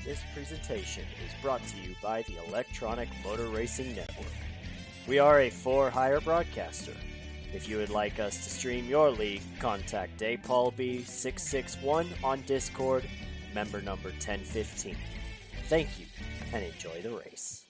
This presentation is brought to you by the Electronic Motor Racing Network. We are a for-hire broadcaster. If you would like us to stream your league, contact DayPaulB661 on Discord, member number 1015. Thank you, and enjoy the race.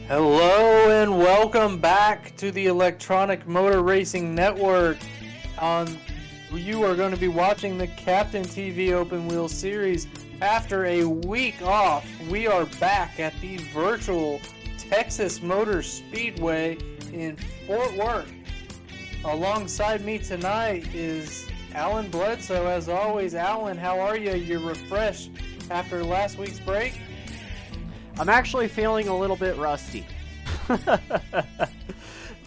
Hello and welcome back to the Electronic Motor Racing Network. You are going to be watching the Captain TV Open Wheel Series. After a week off, we are back at the virtual Texas Motor Speedway in Fort Worth. Alongside me tonight is Alan Bledsoe. As always, Alan, how are you? You're refreshed after last week's break? I'm actually feeling a little bit rusty.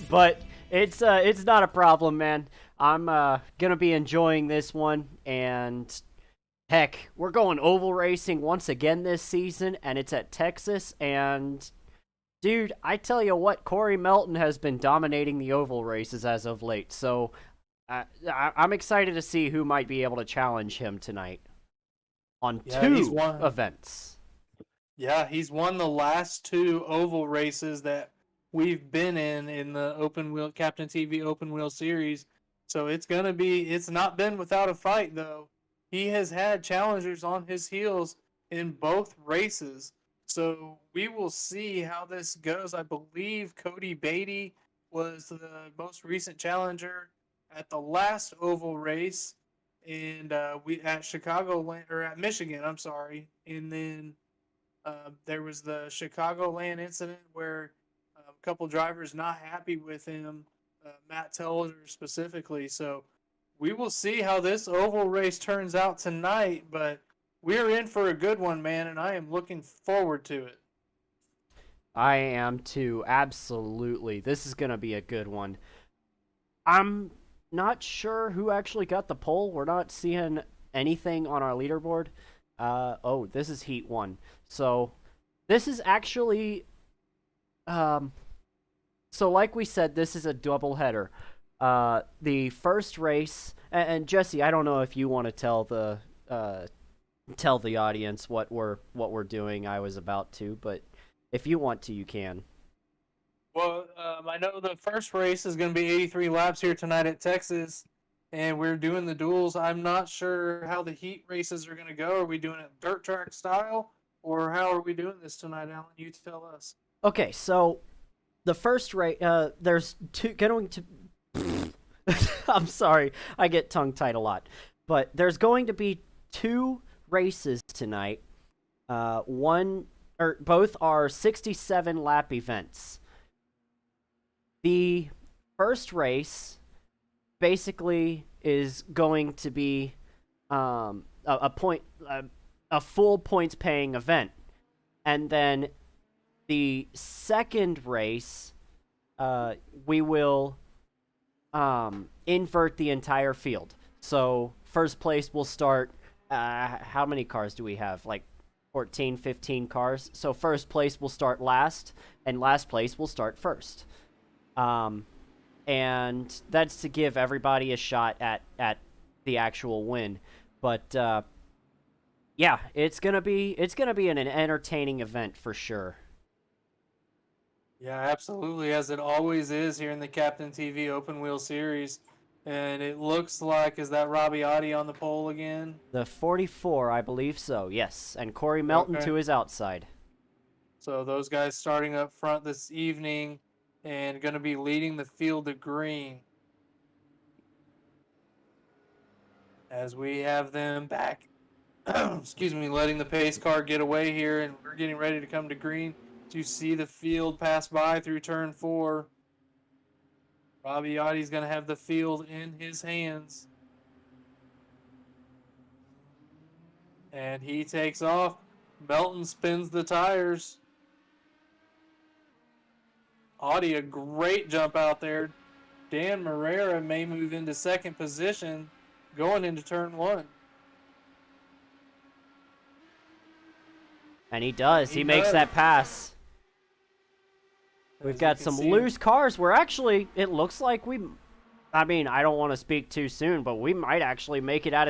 But it's not a problem, man. I'm gonna be enjoying this one, and heck, we're going oval racing once again this season, and it's at Texas. And dude, I tell you what, Corey Melton has been dominating the oval races as of late. So I'm excited to see who might be able to challenge him tonight on two events. Yeah, he's won the last two oval races that we've been in the open wheel Captain TV open wheel series. So it's not been without a fight though. He has had challengers on his heels in both races. So we will see how this goes. I believe Cody Beatty was the most recent challenger at the last oval race, and we at Michigan. I'm sorry, and then there was the Chicagoland incident where a couple drivers not happy with him, Matt Teller specifically. So we will see how this oval race turns out tonight, but we're in for a good one, man, and I am looking forward to it. I am too, absolutely. This is going to be a good one. I'm not sure who actually got the pole. We're not seeing anything on our leaderboard. Oh, this is Heat 1. So, this is actually... so, like we said, this is a doubleheader. The first race... And Jesse, I don't know if you want to tell the audience what we're doing. I was about to, but if you want to, you can. Well, I know the first race is going to be 83 laps here tonight at Texas, and we're doing the duels. I'm not sure how the heat races are going to go. Are we doing it dirt track style, or how are we doing this tonight, Alan? You tell us. Okay, so the first race, there's going to... I'm sorry, I get tongue-tied a lot. But there's going to be two races tonight. Both are 67-lap events. The first race basically is going to be a full points paying event, and then the second race we will invert the entire field. So first place will start. How many cars do we have? Like 14, 15 cars. So first place will start last, and last place will start first. And that's to give everybody a shot at the actual win. But yeah, it's gonna be an entertaining event for sure. Yeah, absolutely, as it always is here in the Captain TV Open Wheel Series. And it looks like, is that Robbie Oddie on the pole again? The 44, I believe so, yes. And Corey Melton to his outside. So those guys starting up front this evening and going to be leading the field to green. As we have them back, letting the pace car get away here, and we're getting ready to come to green. You see the field pass by through turn 4. Robbie Ottie's going to have the field in his hands. And he takes off. Melton spins the tires. Audie, a great jump out there. Dan Marrera may move into second position going into turn 1. And he does. He makes that pass. We've got some loose cars. We're actually, it looks like I don't want to speak too soon, but we might actually make it out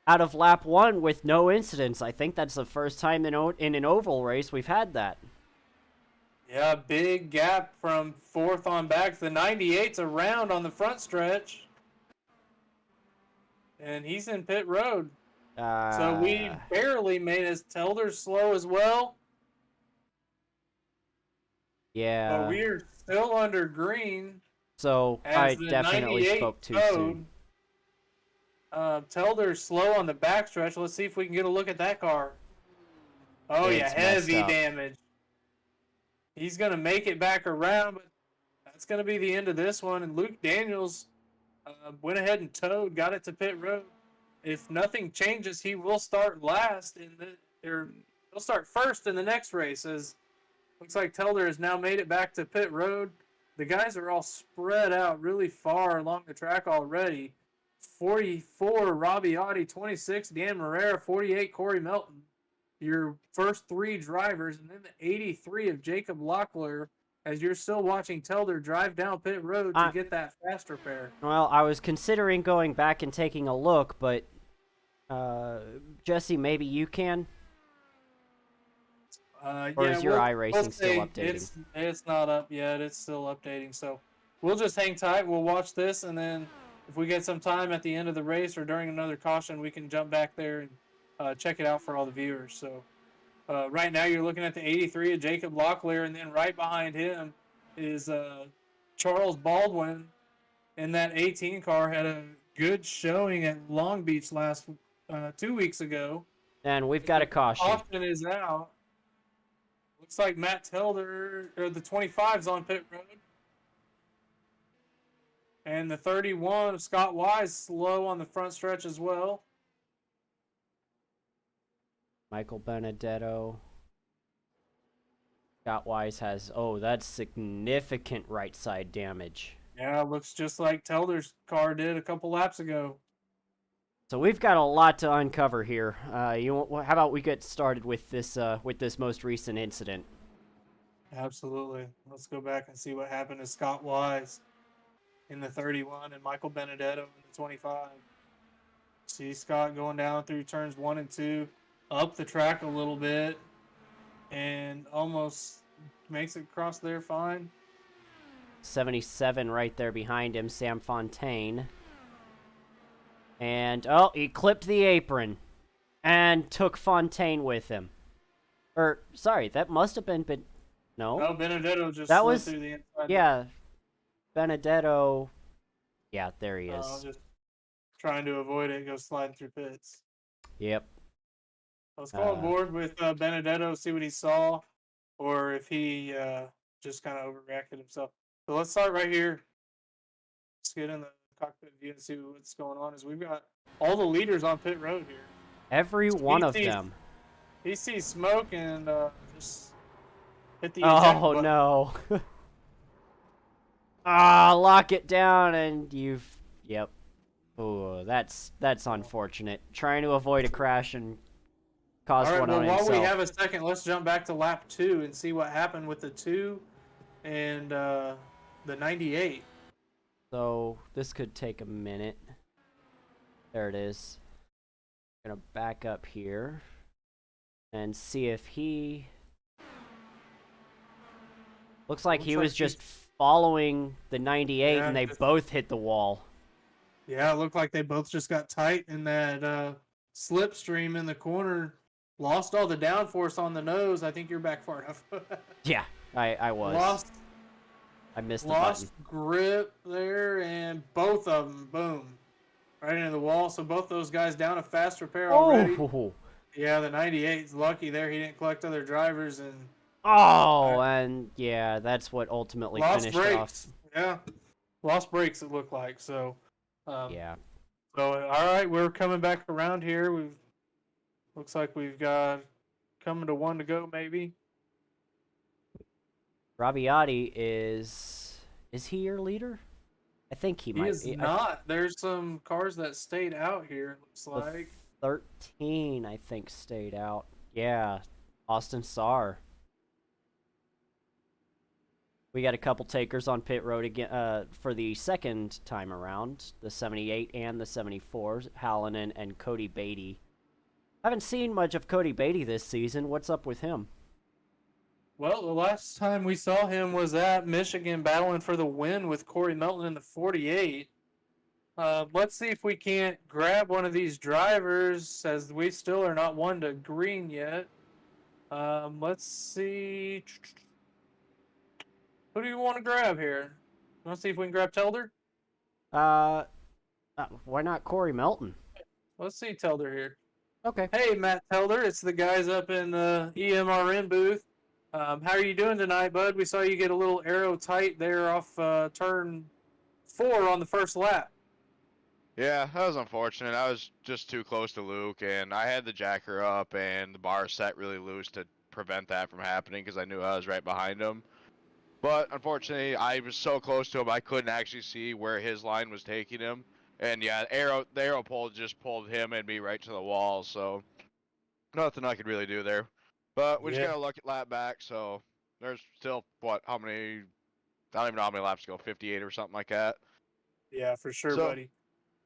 of lap 1 with no incidents. I think that's the first time in an oval race we've had that. Yeah, big gap from 4th on back. The 98's around on the front stretch. And he's in pit road. So we barely made his Telder slow as well. Yeah. But we're still under green. So I definitely spoke too soon. Telder's slow on the backstretch. Let's see if we can get a look at that car. Oh, yeah, heavy damage. He's going to make it back around, but that's going to be the end of this one. And Luke Daniels went ahead and towed, got it to pit road. If nothing changes, he will start last he'll start first in the next race as Looks like Telder has now made it back to pit road. The guys are all spread out really far along the track already. 44, Robbie Audi. 26, Dan Marrera. 48, Corey Melton. Your first three drivers, and then the 83 of Jacob Locklear, as you're still watching Telder drive down pit road to get that fast repair. Well, I was considering going back and taking a look, but Jesse, maybe you can? Or is your iRacing still updating? It's not up yet. It's still updating. So we'll just hang tight. We'll watch this, and then if we get some time at the end of the race or during another caution, we can jump back there and check it out for all the viewers. So right now you're looking at the 83 of Jacob Locklear, and then right behind him is Charles Baldwin. In that 18 car, had a good showing at Long Beach 2 weeks ago. And we've got a caution. Caution is out. Looks like Matt Telder, or the 25's on pit road. And the 31 of Scott Wise slow on the front stretch as well. Michael Benedetto. Scott Wise has, that's significant right side damage. Yeah, looks just like Telder's car did a couple laps ago. So we've got a lot to uncover here. How about we get started with this most recent incident? Absolutely. Let's go back and see what happened to Scott Wise in the 31 and Michael Benedetto in the 25. See Scott going down through turns 1 and 2, up the track a little bit, and almost makes it across there fine. 77 right there behind him, Sam Fontaine. And, he clipped the apron and took Fontaine with him. Or, sorry, that must have been, no. No, Benedetto just that slid was, through the inside. Yeah, Benedetto, yeah, there he is. Just trying to avoid it, go sliding through pits. Yep. Let's go on board with Benedetto, see what he saw, or if he just kind of overreacted himself. So let's start right here. Let's get in the cockpit view and see what's going on. Is we've got all the leaders on pit road here. Every one of them. He sees smoke and just hit the eject button. No. Lock it down and yep. Oh, that's unfortunate. Trying to avoid a crash and cause one on himself. While we have a second, let's jump back to lap 2 and see what happened with the 2 and the 98. So this could take a minute. There it is. I'm gonna back up here and see if he looks like he was just following the 98 and they both hit the wall. Yeah, it looked like they both just got tight in that slipstream in the corner. Lost all the downforce on the nose. I think you're back far enough. Yeah, I was. I missed the button. Lost grip there, and both of them, boom, right into the wall. So both those guys down a fast repair already. Oh. Yeah, the 98's lucky there. He didn't collect other drivers and. And yeah, that's what ultimately finished off. Yeah, lost brakes. It looked like so. Yeah. So all right, we're coming back around here. Looks like we've got coming to 1 to go maybe. Rabbiati is he your leader? I think he might be. He is not. There's some cars that stayed out here, it looks like. 13, I think, stayed out. Yeah, Austin Sarr. We got a couple takers on pit road again for the second time around. The 78 and the 74, Hallinan and Cody Beatty. Haven't seen much of Cody Beatty this season. What's up with him? Well, the last time we saw him was at Michigan battling for the win with Corey Melton in the 48. Let's see if we can't grab one of these drivers, as we still are not 1 to green yet. Let's see. Who do you want to grab here? Want to see if we can grab Telder? Why not Corey Melton? Let's see Telder here. Okay. Hey, Matt Telder. It's the guys up in the EMRN booth. How are you doing tonight, bud? We saw you get a little arrow tight there off turn 4 on the first lap. Yeah, that was unfortunate. I was just too close to Luke, and I had the jacker up, and the bar set really loose to prevent that from happening because I knew I was right behind him. But unfortunately, I was so close to him, I couldn't actually see where his line was taking him. And yeah, the arrow pole just pulled him and me right to the wall, so nothing I could really do there. But we just Yeah. got to look at lap back, so there's still, how many, I don't even know how many laps to go, 58 or something like that. Yeah, for sure, So- buddy.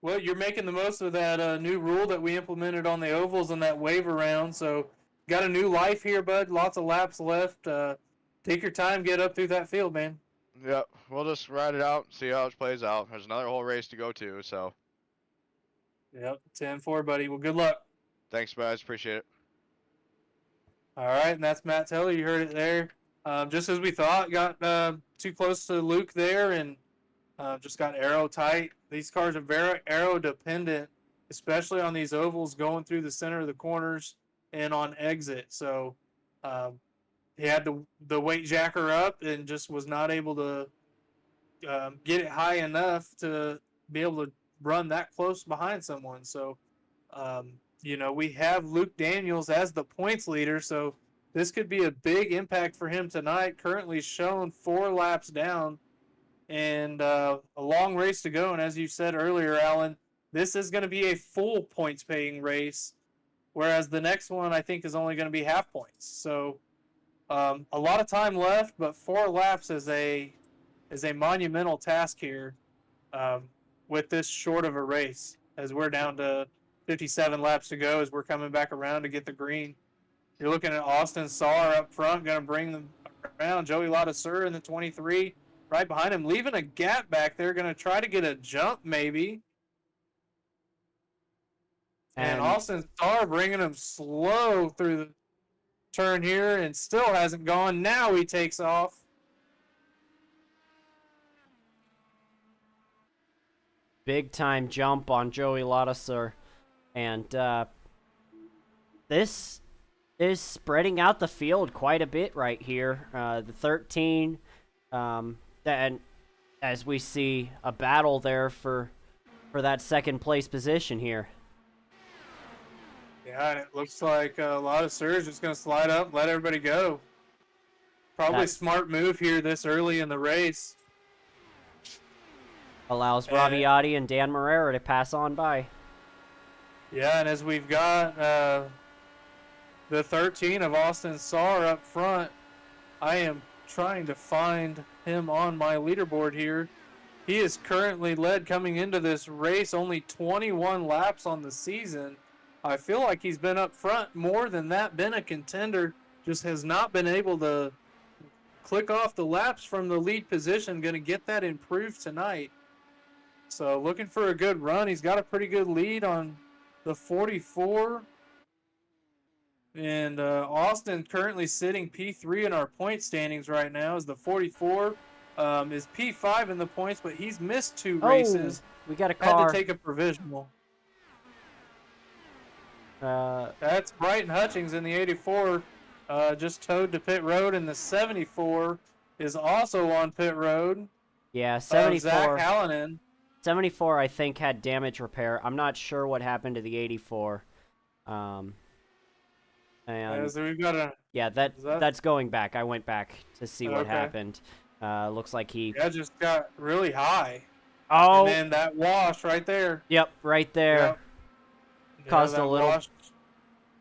Well, you're making the most of that new rule that we implemented on the ovals and that waiver round. So, got a new life here, bud. Lots of laps left. Take your time, get up through that field, man. Yep, we'll just ride it out, see how it plays out. There's another whole race to go to, so Yep, 10-4, buddy. Well, good luck. thanks, guys. Appreciate it. All right, and that's Matt Teller. You heard it there. Just as we thought, got too close to Luke there and just got aero tight. These cars are very aero dependent, especially on these ovals going through the center of the corners and on exit. So he had the weight jacker up and just was not able to get it high enough to be able to run that close behind someone. So, we have Luke Daniels as the points leader. So this could be a big impact for him tonight. Currently shown 4 laps down and a long race to go. And as you said earlier, Alan, this is going to be a full points paying race, whereas the next one I think is only going to be half points. So a lot of time left, but 4 laps is a monumental task here with this short of a race, as we're down to 57 laps to go as we're coming back around to get the green. You're looking at Austin Saar up front, going to bring them around. Joey Ladesseur in the 23 right behind him, leaving a gap back there, going to try to get a jump maybe. And Austin Saar bringing him slow through the turn here and still hasn't gone. Now he takes off. Big time jump on Joey Ladesseur. And this is spreading out the field quite a bit right here. The 13, and as we see a battle there for that second place position here. Yeah, and it looks like a lot of Surge just going to slide up and let everybody go. Probably smart move here this early in the race. Allows Rabiati and Dan Marrera to pass on by. Yeah, and as we've got the 13 of Austin Saar up front, I am trying to find him on my leaderboard here. He is currently led coming into this race, only 21 laps on the season. I feel like he's been up front more than that, been a contender, just has not been able to click off the laps from the lead position. Going to get that improved tonight. So looking for a good run. He's got a pretty good lead on the 44. And Austin currently sitting P3 in our point standings right now as the 44 is P5 in the points, but he's missed 2 races. We got a car. Had to take a provisional. That's Brighton Hutchings in the 84, just towed to pit road, and the 74 is also on pit road. Yeah, 74. Zach Hallinan. 74, I think, had damage repair. I'm not sure what happened to the 84. And So we've got a that's going back. I went back to see what Okay. happened. Looks like he. that just got really high. Oh. And then that wash right there. Yep, right there. Yep. Caused that a little- wash.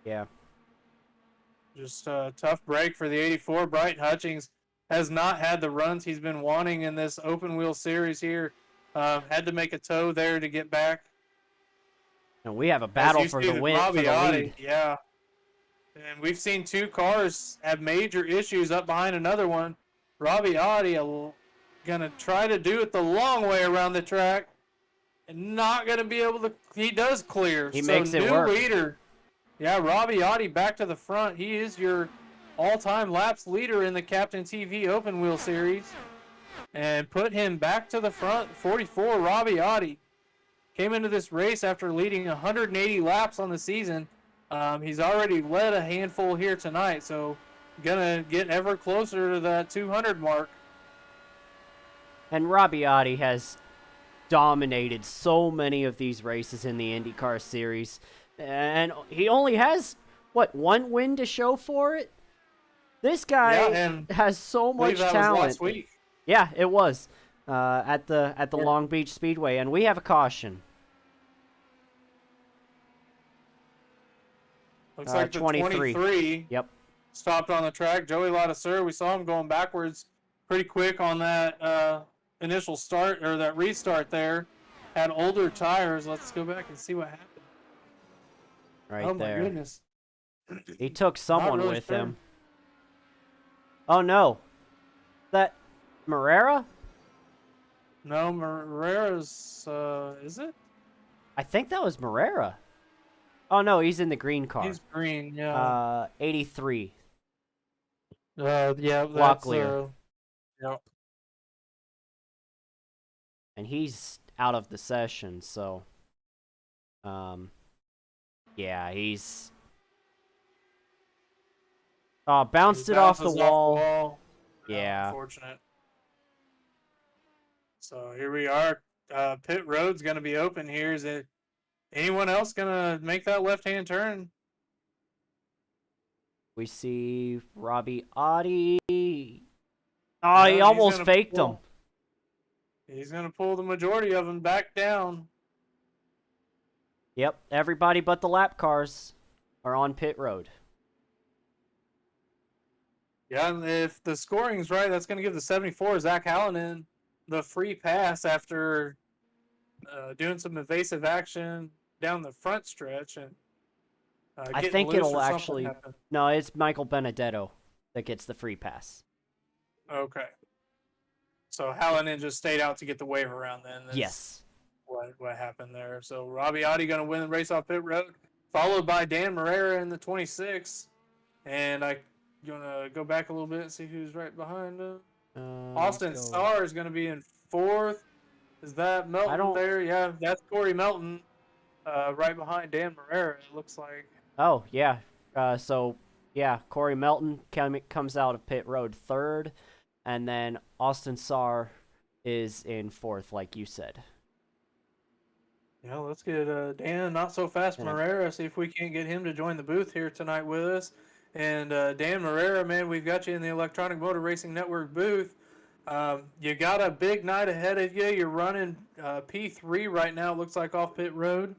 Yeah. Just a tough break for the 84. Brighton Hutchings has not had the runs he's been wanting in this open wheel series here. Had to make a tow there to get back. And we have a battle As you for see the with win. For the Rabiati, lead. Yeah. And we've seen 2 cars have major issues up behind another one. Rabiati going to try to do it the long way around the track. And not going to be able to. He does clear. He so makes it new work. leader. Yeah, Rabiati back to the front. He is your all-time laps leader in the Captain TV Open Wheel Series. And put him back to the front. 44, Rabiati. Came into this race after leading 180 laps on the season. He's already led a handful here tonight, so gonna get ever closer to that 200 mark. And Rabiati has dominated so many of these races in the IndyCar series. And he only has, 1 win to show for it? This guy and has so I believe much that talent. was last week. Yeah, it was at the Long Beach Speedway, and we have a caution. Looks like the 23. 23 Yep. stopped on the track. Joey Ladesseur, we saw him going backwards pretty quick on that initial start, or that restart there. Had older tires. Let's go back and see what happened. Right oh, there. my goodness. He took someone really with sure. him. Oh, no. That Morera? No, Morera's, is it? I think that was Morera. Oh, no, he's in the green car. He's green, yeah. 83. Yeah, that's, Locklear. yeah. And he's out of the session, so... yeah, he's... bounced He it off the bounces wall. Yeah. Unfortunate. So here we are. Pit road's going to be open here. Is it anyone else going to make that left-hand turn? We see Robbie Audi. Oh, No, he he's almost gonna faked him. pull- He's going to pull the majority of them back down. Yep, everybody but the lap cars are on pit road. Yeah, and if the scoring's right, that's going to give the 74 Zach Hallinan the free pass after doing some evasive action down the front stretch. And I getting think loose it'll or something actually... happened. No, it's Michael Benedetto that gets the free pass. Okay. So Hallinan just stayed out to get the wave around then. That's Yes. What happened there. So Robbie Audi going to win the race off pit road, followed by Dan Morera in the 26. And I'm going to go back a little bit and see who's right behind him. Austin Starr is going to be in fourth. Is that Melton there? Yeah, that's Corey Melton right behind Dan Morera, it looks like. Oh, yeah. So, yeah, Corey Melton comes out of pit road third, and then Austin Starr is in fourth, like you said. Yeah, let's get Dan Not So Fast Morera, see if we can't get him to join the booth here tonight with us. And Dan Morera, man, we've got you in the Electronic Motor Racing Network booth. You got a big night ahead of you. You're running P3 right now, it looks like, off pit road.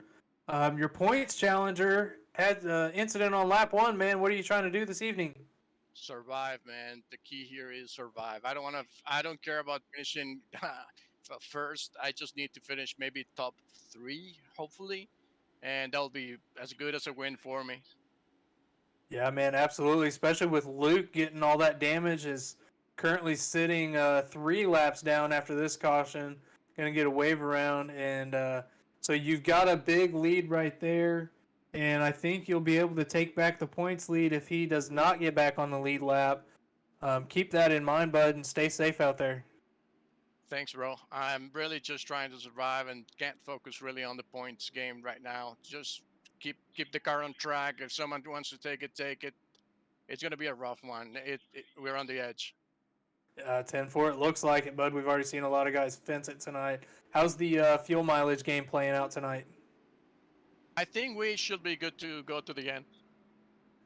Your points challenger had an incident on lap 1, man. What are you trying to do this evening? Survive, man. The key here is survive. I don't care about finishing first. I just need to finish maybe top 3, hopefully, and that'll be as good as a win for me. Yeah, man, absolutely. Especially with Luke getting all that damage, is currently sitting 3 laps down after this caution. Going to get a wave around, and so you've got a big lead right there. And I think you'll be able to take back the points lead if he does not get back on the lead lap. Keep that in mind, bud, and stay safe out there. Thanks, bro. I'm really just trying to survive and can't focus really on the points game right now. Just keep the car on track. If someone wants to take it, take it. It's going to be a rough one. We're on the edge. 10-4, it looks like it, bud. We've already seen a lot of guys fence it tonight. How's the fuel mileage game playing out tonight? I think we should be good to go to the end.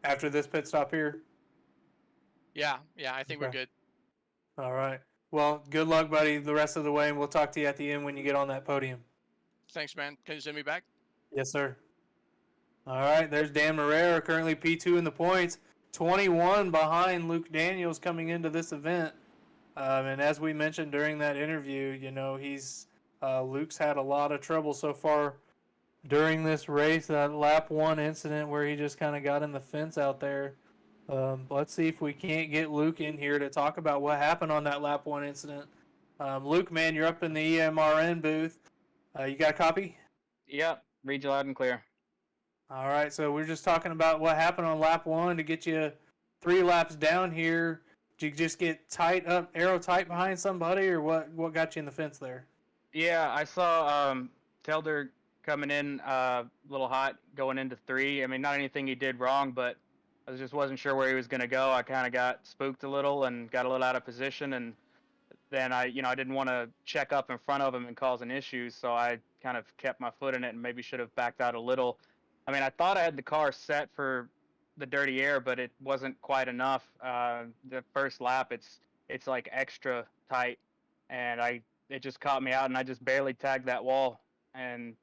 After this pit stop here? Yeah, I think we're good. All right. Well, good luck, buddy, the rest of the way, and we'll talk to you at the end when you get on that podium. Thanks, man. Can you send me back? Yes, sir. All right, there's Dan Morera, currently P2 in the points, 21 behind Luke Daniels coming into this event. And as we mentioned during that interview, you know, Luke's had a lot of trouble so far during this race. That lap 1 incident where he just kind of got in the fence out there. Let's see if we can't get Luke in here to talk about what happened on that lap 1 incident. Luke, man, you're up in the EMRN booth. You got a copy? Yep, read you loud and clear. All right, so we're just talking about what happened on lap 1 to get you 3 laps down here. Did you just get tight up, arrow tight behind somebody, or what got you in the fence there? Yeah, I saw Telder coming in a little hot going into 3. I mean, not anything he did wrong, but I just wasn't sure where he was going to go. I kind of got spooked a little and got a little out of position, and then I didn't want to check up in front of him and cause an issue, so I kind of kept my foot in it and maybe should have backed out a little. I mean, I thought I had the car set for the dirty air, but it wasn't quite enough. The first lap, it's like extra tight, and it just caught me out, and I just barely tagged that wall, and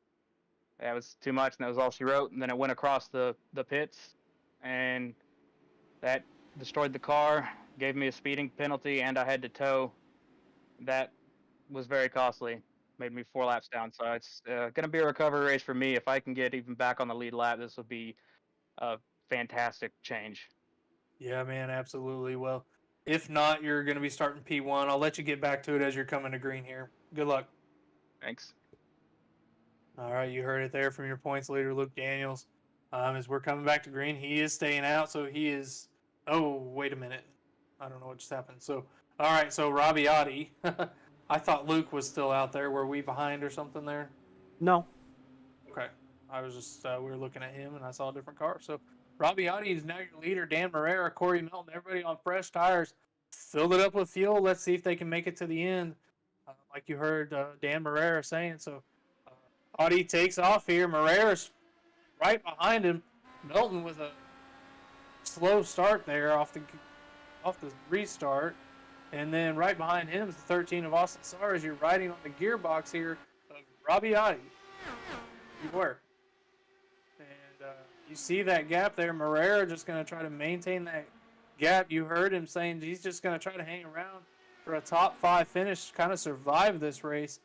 that was too much, and that was all she wrote. And then it went across the pits, and that destroyed the car, gave me a speeding penalty, and I had to tow. That was very costly. Made me 4 laps down, so it's going to be a recovery race for me. If I can get even back on the lead lap, this will be a fantastic change. Yeah, man, absolutely. Well, if not, you're going to be starting P1. I'll let you get back to it as you're coming to green here. Good luck. Thanks. All right, you heard it there from your points leader, Luke Daniels. As we're coming back to green, he is staying out, so he is. Oh, wait a minute. I don't know what just happened. So, all right, so Rabiati. I thought Luke was still out there. Were we behind or something there? No. Okay. I was just, we were looking at him and I saw a different car. So, Rabiati is now your leader. Dan Marrera, Corey Melton, everybody on fresh tires. Filled it up with fuel. Let's see if they can make it to the end. Like you heard Dan Marrera saying. So, Audi takes off here. Marrera's right behind him. Melton with a slow start there off the restart. And then right behind him is the 13 of Austin Sarr as you're riding on the gearbox here of Rabiati. You were. And you see that gap there. Marrera just going to try to maintain that gap. You heard him saying he's just going to try to hang around for a top 5 finish, kind of survive this race.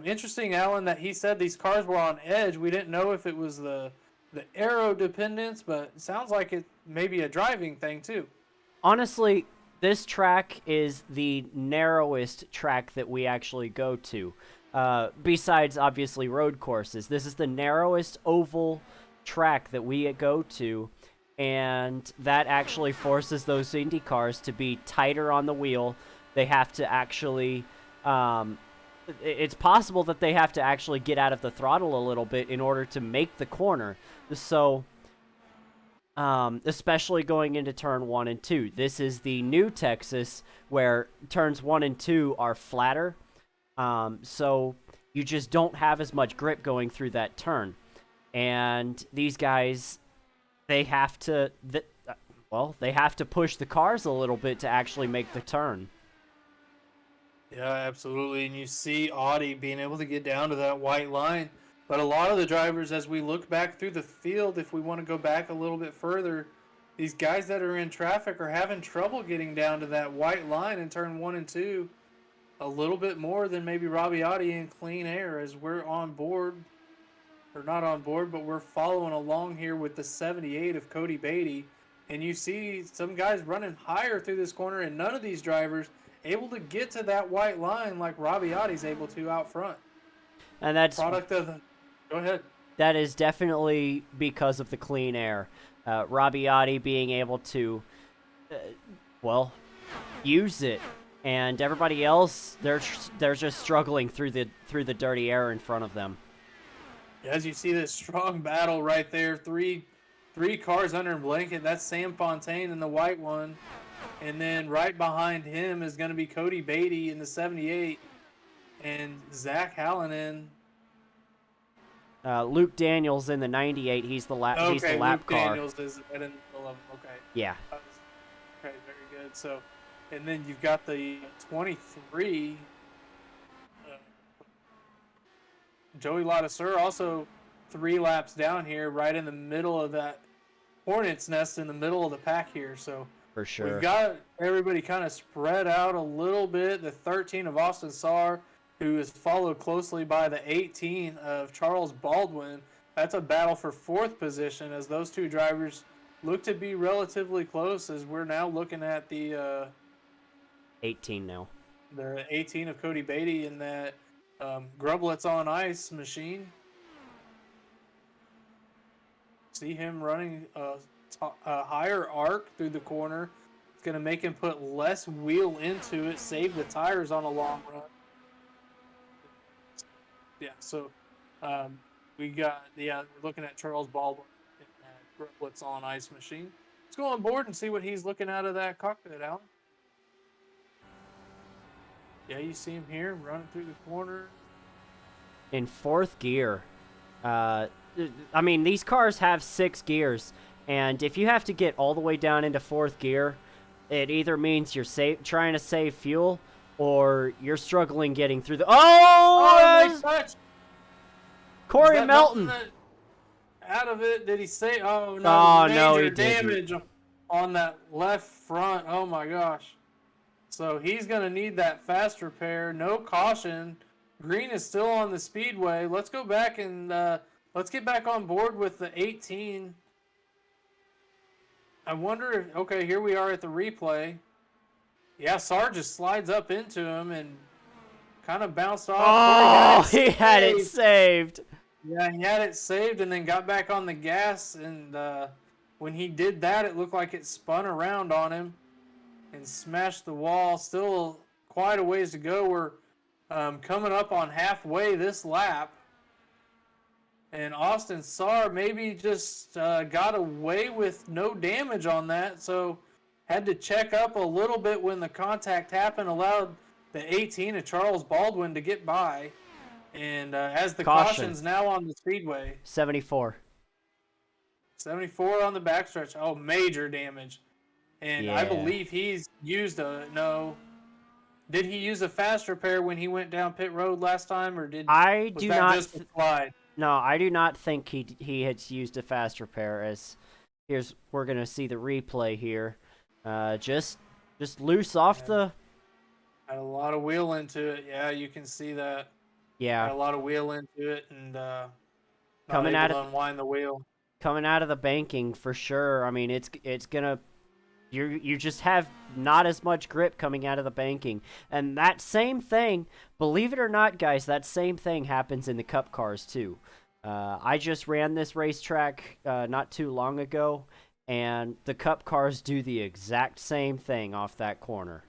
Interesting, Alan, that he said these cars were on edge. We didn't know if it was the aero dependence, but it sounds like it may be a driving thing too. Honestly, this track is the narrowest track that we actually go to. Besides, obviously, road courses. This is the narrowest oval track that we go to, and that actually forces those Indy cars to be tighter on the wheel. They have to actually... it's possible that they have to actually get out of the throttle a little bit in order to make the corner. So... especially going into turn 1 and 2. This is the new Texas where turns 1 and 2 are flatter. So you just don't have as much grip going through that turn. And these guys, they have to push the cars a little bit to actually make the turn. Yeah, absolutely. And you see Audi being able to get down to that white line. But a lot of the drivers, as we look back through the field, if we want to go back a little bit further, these guys that are in traffic are having trouble getting down to that white line in turn 1 and 2 a little bit more than maybe Rabiati in clean air, as we're on board, or not on board, but we're following along here with the 78 of Cody Beatty. And you see some guys running higher through this corner, and none of these drivers able to get to that white line like Rabiati's able to out front. And that's product of the... Go ahead. That is definitely because of the clean air. Rabiati being able to, use it, and everybody else, they're just struggling through the dirty air in front of them. As you see this strong battle right there, three cars under a blanket. That's Sam Fontaine in the white one, and then right behind him is going to be Cody Beatty in the 78, and Zach Hallinan. Luke Daniels in the 98. He's the lap. Okay, he's the lap Luke car. Daniels is in the 11. Okay. Yeah. Okay, very good. So, and then you've got the 23. Joey Ladisseur also 3 laps down here, right in the middle of that hornet's nest in the middle of the pack here. So For sure. we've got everybody kind of spread out a little bit. The 13 of Austin Sarr, who is followed closely by the 18 of Charles Baldwin. That's a battle for 4th position, as those two drivers look to be relatively close, as we're now looking at the 18 now. The 18 of Cody Beatty in that Grublets on ice machine. See him running a higher arc through the corner. It's going to make him put less wheel into it, save the tires on a long run. Yeah, so we're looking at Charles Baldwin in that Grublets on ice machine. Let's go on board and see what he's looking out of that cockpit, Alan. Yeah, you see him here running through the corner. In 4th gear. I mean, these cars have 6 gears, And if you have to get all the way down into 4th gear, it either means you're trying to save fuel, or you're struggling getting through the. nice touch. Corey Is that Melton. Out of it. Did he say? Oh no! Oh, Major no, he damage on that left front. Oh my gosh! So he's gonna need that fast repair. No caution. Green is still on the speedway. Let's go back and let's get back on board with the 18. I wonder if, okay, here we are at the replay. Yeah, Sarge just slides up into him and kind of bounced off. Oh, he had it saved. Yeah, he had it saved and then got back on the gas. And when he did that, it looked like it spun around on him and smashed the wall. Still quite a ways to go. We're coming up on halfway this lap. And Austin Sarr maybe just got away with no damage on that, so had to check up a little bit when the contact happened, allowed the 18 of Charles Baldwin to get by. And as the caution's now on the speedway. 74. 74 on the backstretch. Oh, major damage. And I believe he's used did he use a fast repair when he went down pit road last time, or was that just a slide? No, I do not think he had used a fast repair. As we're gonna see the replay here. Just loose off the. Had a lot of wheel into it. Yeah, you can see that. Yeah. Had a lot of wheel into it, and coming out of unwind the wheel. Coming out of the banking for sure. I mean, it's gonna. You just have not as much grip coming out of the banking. And that same thing, believe it or not, guys, that same thing happens in the Cup cars too. I just ran this racetrack not too long ago, and the Cup cars do the exact same thing off that corner.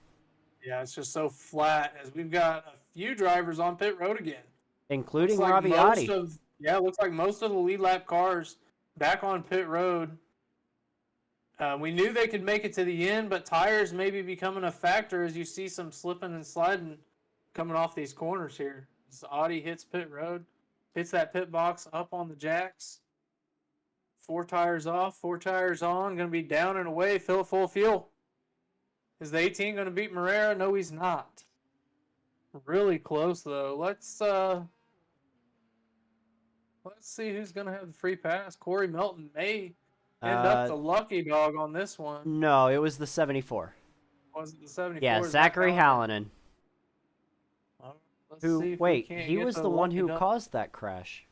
Yeah, it's just so flat, as we've got a few drivers on pit road again. Including Rabiati. Looks like most of the lead lap cars back on pit road. We knew they could make it to the end, but tires may be becoming a factor as you see some slipping and sliding coming off these corners here. As Audi hits pit road, hits that pit box up on the jacks. 4 tires off, 4 tires on, going to be down and away, fill full fuel. Is the 18 going to beat Morera? No, he's not. Really close, though. Let's see who's going to have the free pass. Corey Melton may end up the lucky dog on this one. No, it was the 74. Was it the 74? Yeah, Zachary Hallinan. Wait, he was the one who caused that crash.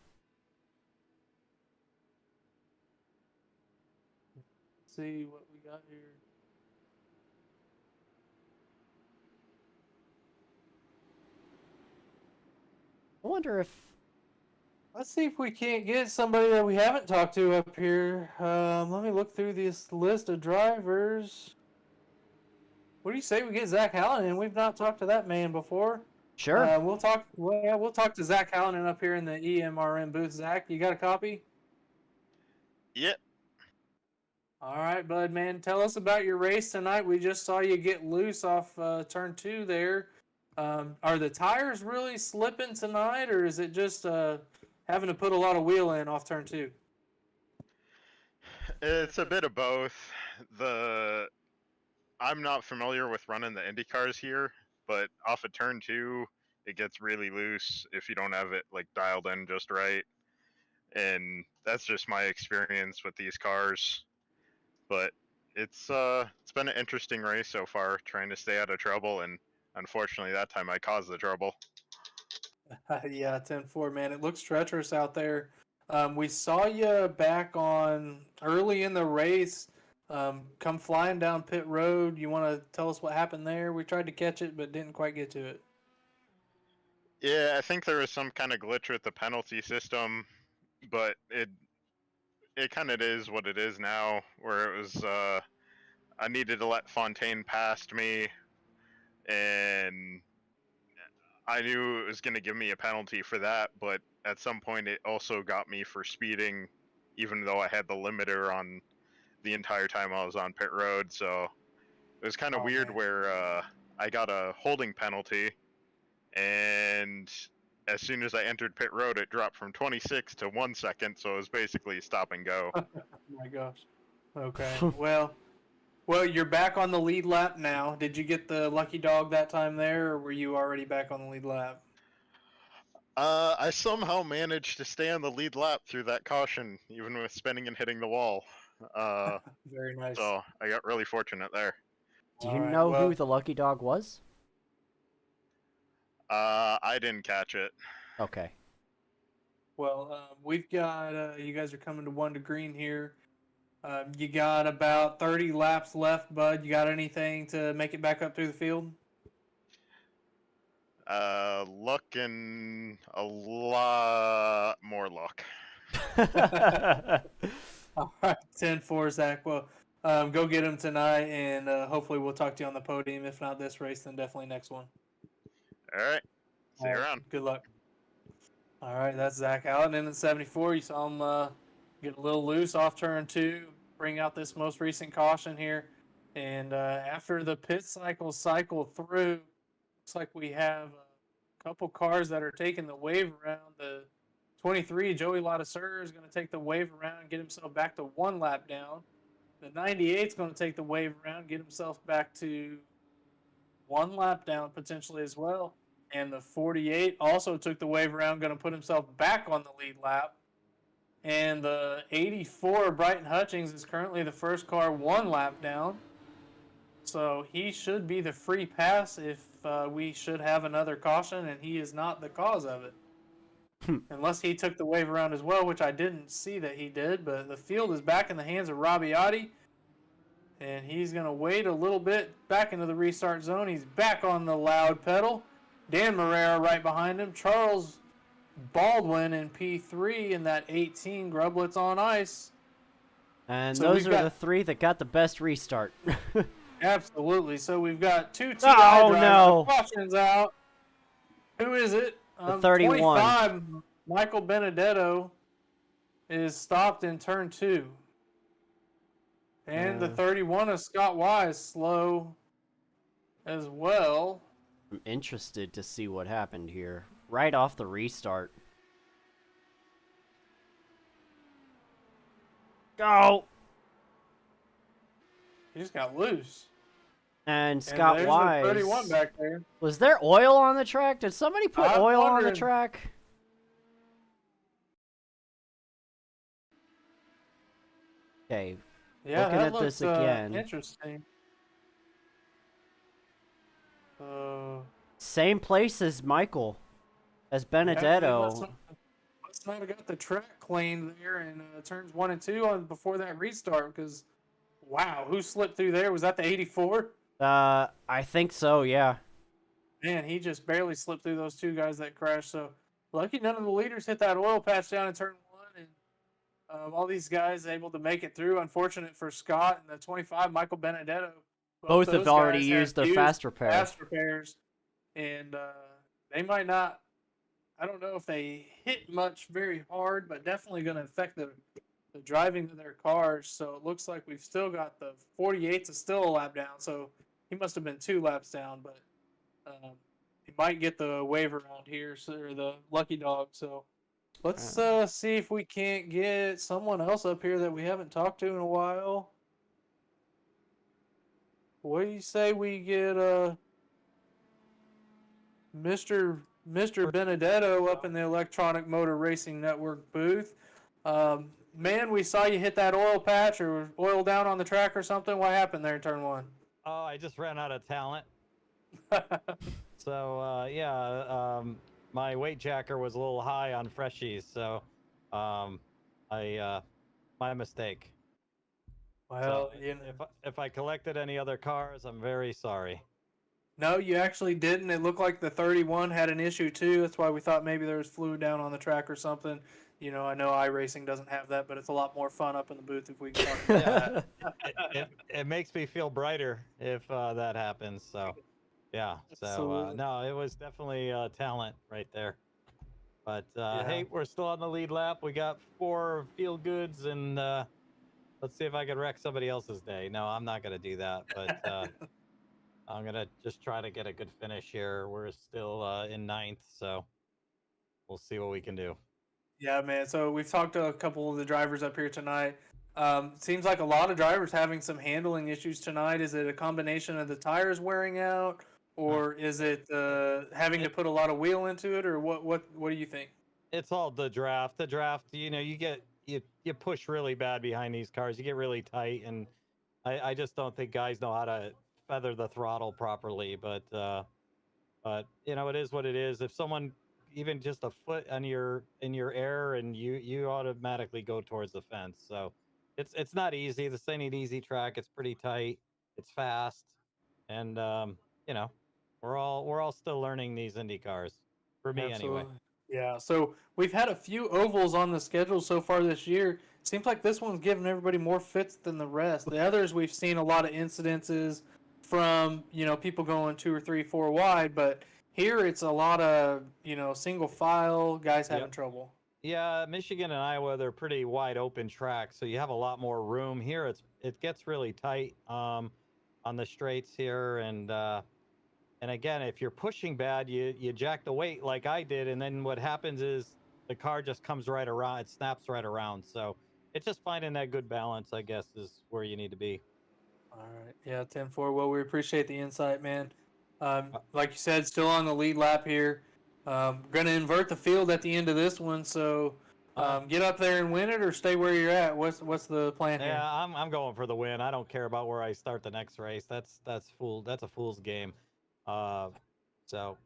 Let's see what we got here. I wonder if... Let's see if we can't get somebody that we haven't talked to up here. Let me look through this list of drivers. What do you say we get Zach Hallinan? We've not talked to that man before. Sure. We'll talk to Zach Hallinan up here in the EMRM booth. Zach, you got a copy? Yep. All right, bud, man. Tell us about your race tonight. We just saw you get loose off turn 2 there. Are the tires really slipping tonight, or is it just having to put a lot of wheel in off turn 2? It's a bit of both. I'm not familiar with running the Indy cars here, but off of turn 2, it gets really loose if you don't have it like dialed in just right. And that's just my experience with these cars. But it's been an interesting race so far, trying to stay out of trouble, and unfortunately that time I caused the trouble. Yeah, 10-4, man. It looks treacherous out there. We saw you back on early in the race. Come flying down pit road. You want to tell us what happened there? We tried to catch it, but didn't quite get to it. Yeah, I think there was some kind of glitch with the penalty system, but it kind of is what it is now, where it was I needed to let Fontaine past me, and I knew it was going to give me a penalty for that, but at some point it also got me for speeding, even though I had the limiter on the entire time I was on pit road. So it was kind of weird, man, where I got a holding penalty, and as soon as I entered pit road, it dropped from 26 to 1 second, so it was basically stop and go. Oh my gosh. Okay. Well, you're back on the lead lap now. Did you get the lucky dog that time there, or were you already back on the lead lap? I somehow managed to stay on the lead lap through that caution, even with spinning and hitting the wall. Very nice. So I got really fortunate there. Do you All right, know well, who the lucky dog was? I didn't catch it. Okay. Well, we've got you guys are coming to 1 to green here. You got about 30 laps left, bud. You got anything to make it back up through the field? Luck and a lot more luck. All right, 10-4, Zach. Well, go get him tonight, and hopefully we'll talk to you on the podium. If not this race, then definitely next one. All right. See you All right, around. Good luck. All right, that's Zach Allen in at 74. You saw him get a little loose off turn 2, bring out this most recent caution here. And after the pit cycle through, looks like we have a couple cars that are taking the wave around. The 23, Joey Ladiseur, is going to take the wave around and get himself back to 1 lap down. The 98 is going to take the wave around, get himself back to 1 lap down potentially as well. And the 48 also took the wave around, going to put himself back on the lead lap. And the 84, Brighton Hutchings, is currently the first car 1 lap down. So he should be the free pass if we should have another caution, and he is not the cause of it. Unless he took the wave around as well, which I didn't see that he did. But the field is back in the hands of Rabiati. And he's going to wait a little bit back into the restart zone. He's back on the loud pedal. Dan Marrero right behind him. Charles Baldwin in P3 in that 18 Grublets on ice. And So those we've are got- the 3 that got the best restart. Absolutely. So we've got 2 TI Oh, drivers. no. Caution's out. Who is it? The 31. 25, Michael Benedetto is stopped in turn 2. And the 31 of Scott Wise slow as well. I'm interested to see what happened here. Right off the restart. Go! He just got loose. And Scott and there's Wise. The 31 back there. Was there oil on the track? Did somebody put I'm oil on the wondering. track? Okay, Yeah, Looking that at looks this again. interesting. same place as Michael, as Yeah, Benedetto. must not have got the track cleaned there in turns 1 and 2 on before that restart. Because, wow, who slipped through there? Was that the 84? I think so, yeah. Man, he just barely slipped through those 2 guys that crashed. So lucky none of the leaders hit that oil patch down in turn 1, and all these guys able to make it through. Unfortunate for Scott and the 25, Michael Benedetto. Both have those already guys used have their fast repair. Fast repairs, and they might not. I don't know if they hit much very hard, but definitely going to affect the driving of their cars. So it looks like we've still got the 48's is still a lap down. So he must have been 2 laps down, but he might get the wave around here, or the lucky dog. So let's see if we can't get someone else up here that we haven't talked to in a while. What do you say we get Mr. Benedetto up in the Electronic Motor Racing Network booth? Man, we saw you hit that oil patch or oil down on the track or something. What happened there in turn 1? Oh, I just ran out of talent. So, my weight jacker was a little high on freshies, so my mistake. Well, So if I collected any other cars, I'm very sorry. no, you actually didn't. It looked like the 31 had an issue too. That's why we thought maybe there was fluid down on the track or something. You know, I know iRacing doesn't have that, but it's a lot more fun up in the booth if we can talk about that. It makes me feel brighter if that happens. So, yeah. So Absolutely. no, it was definitely talent right there. But Yeah. hey, we're still on the lead lap. We got 4 field goods, and let's see if I can wreck somebody else's day. No, I'm not gonna do that. But I'm gonna just try to get a good finish here. We're still in 9th, so we'll see what we can do. Yeah, man. So we've talked to a couple of the drivers up here tonight. Seems like a lot of drivers having some handling issues tonight. Is it a combination of the tires wearing out, or is it having to put a lot of wheel into it, or what do you think? It's all the draft. The draft, you push really bad behind these cars. You get really tight, and I just don't think guys know how to feather the throttle properly. But it is what it is. If someone even just a foot on in your air, and you automatically go towards the fence. So it's not easy. This ain't an easy track. It's pretty tight. It's fast, and we're all still learning these Indy cars. For me, anyway. Absolutely. Yeah. So we've had a few ovals on the schedule so far this year. Seems like this one's giving everybody more fits than the rest. The others we've seen a lot of incidences from people going 2 or 3, 4 wide, but here it's a lot of single file guys having Yep. trouble. Yeah, Michigan and Iowa, they're pretty wide open tracks, so you have a lot more room. Here it gets really tight on the straights here, and again, if you're pushing bad, you jack the weight like I did, and then what happens is the car just comes right around, it snaps right around. So it's just finding that good balance, I guess, is where you need to be. All right. Yeah, 10-4. Well, we appreciate the insight, man. Uh, Like you said, still on the lead lap here. Going to invert the field at the end of this one, so get up there and win it, or stay where you're at. What's the plan here? Yeah, I'm going for the win. I don't care about where I start the next race. That's a fool's game. So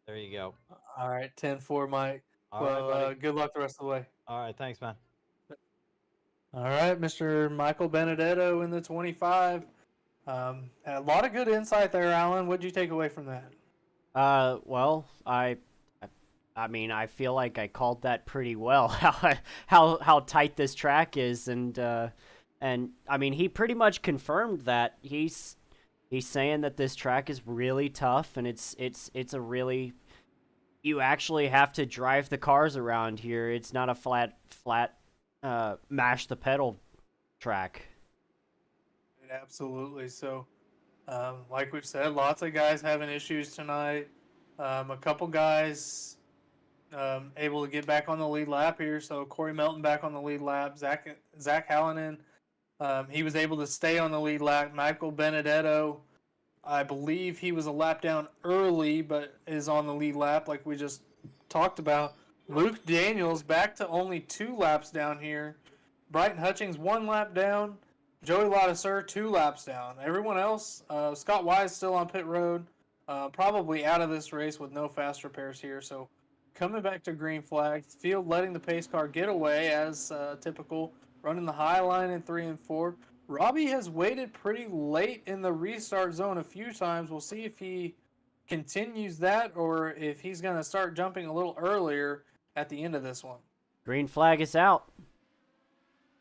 there you go. All right, 10-4, Mike. All right, Well, buddy. good luck the rest of the way. All right, thanks, man. All right, Mr. Michael Benedetto in the 25. Had a lot of good insight there, Alan. What did you take away from that? Well, I mean, I feel like I called that pretty well. How tight this track is, and I mean, he pretty much confirmed that. He's saying that this track is really tough, and it's a really, you actually have to drive the cars around here. It's not a flat mash the pedal track. Absolutely. So, like we've said, lots of guys having issues tonight. A couple guys able to get back on the lead lap here. So Corey Melton back on the lead lap. Zach Hallinan, he was able to stay on the lead lap. Michael Benedetto, I believe he was a lap down early, but is on the lead lap like we just talked about. Luke Daniels back to only 2 laps down here. Brighton Hutchings 1 lap down. Joey Ladiseur 2 laps down. Everyone else, Scott Wise still on pit road, probably out of this race with no fast repairs here. So coming back to green flag, field letting the pace car get away as typical, running the high line in 3 and 4. Robbie has waited pretty late in the restart zone a few times. We'll see if he continues that or if he's going to start jumping a little earlier at the end of this one. Green flag is out.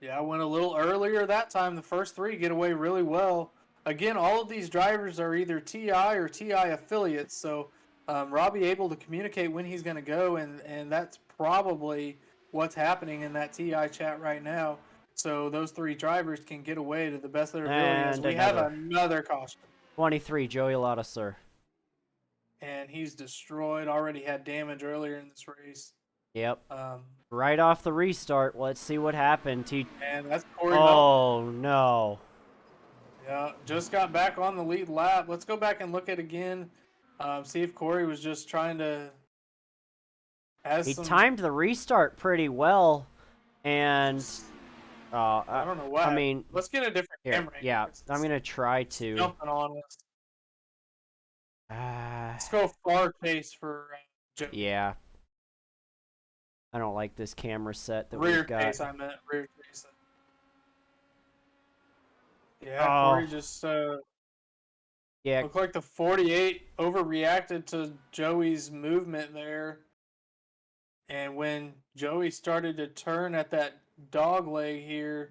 Yeah, I went a little earlier that time. The first 3 get away really well. Again, all of these drivers are either TI or TI affiliates, so Robbie able to communicate when he's going to go, and that's probably what's happening in that TI chat right now. So those 3 drivers can get away to the best of their ability. And We have another caution. 23, Joey Ladiseur. And he's destroyed, already had damage earlier in this race. Yep. Right off the restart. Let's see what happened. And that's Corey Melton. Oh, no. Yeah, just got back on the lead lap. Let's go back and look at it again. See if Corey was just trying to... He timed the restart pretty well, and... I don't know what. I mean... Let's get a different camera. Yeah, I'm going to try to... Jumping on us. Let's go far chase for Joe. Yeah. I don't like this camera set that Rear we've got. case, I meant. Rear case. Yeah, Corey just Yeah, looked like the 48 overreacted to Joey's movement there. And when Joey started to turn at that dog leg here,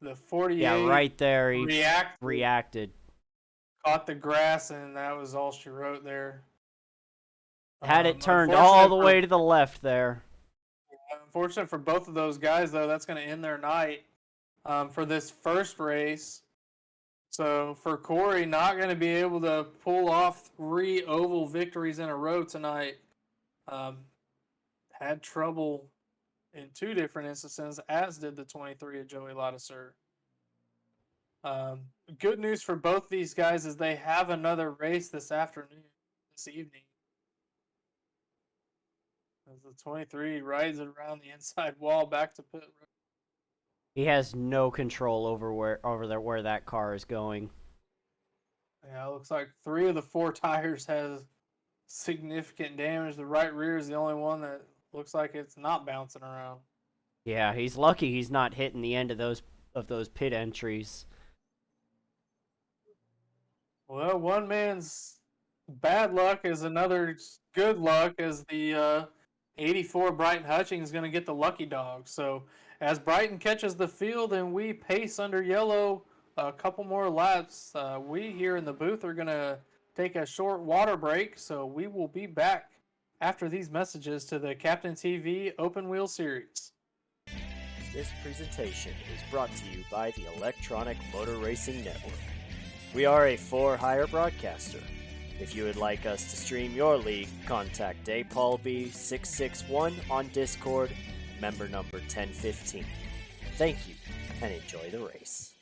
the 48 right there he reacted. Caught the grass, and that was all she wrote there. Had it turned all the way to the left there. Unfortunate for both of those guys, though, that's going to end their night for this first race. So for Corey, not going to be able to pull off 3 oval victories in a row tonight. Had trouble in 2 different instances, as did the 23 of Joey Ladiseur. Good news for both these guys is they have another race this evening. As the 23 rides it around the inside wall back to pit road. He has no control over where that car is going. Yeah, it looks like 3 of the 4 tires has significant damage. The right rear is the only one that looks like it's not bouncing around. Yeah, he's lucky he's not hitting the end of those pit entries. Well, one man's bad luck is another's good luck, as the 84 Brighton Hutchings is going to get the lucky dog. So as Brighton catches the field and we pace under yellow a couple more laps, we here in the booth are going to take a short water break. So we will be back after these messages to the Captain TV Open Wheel Series. This presentation is brought to you by the Electronic Motor Racing Network. We are a for-hire broadcaster. If you would like us to stream your league, contact DayPaulB661 on Discord, member number 1015. Thank you, and enjoy the race.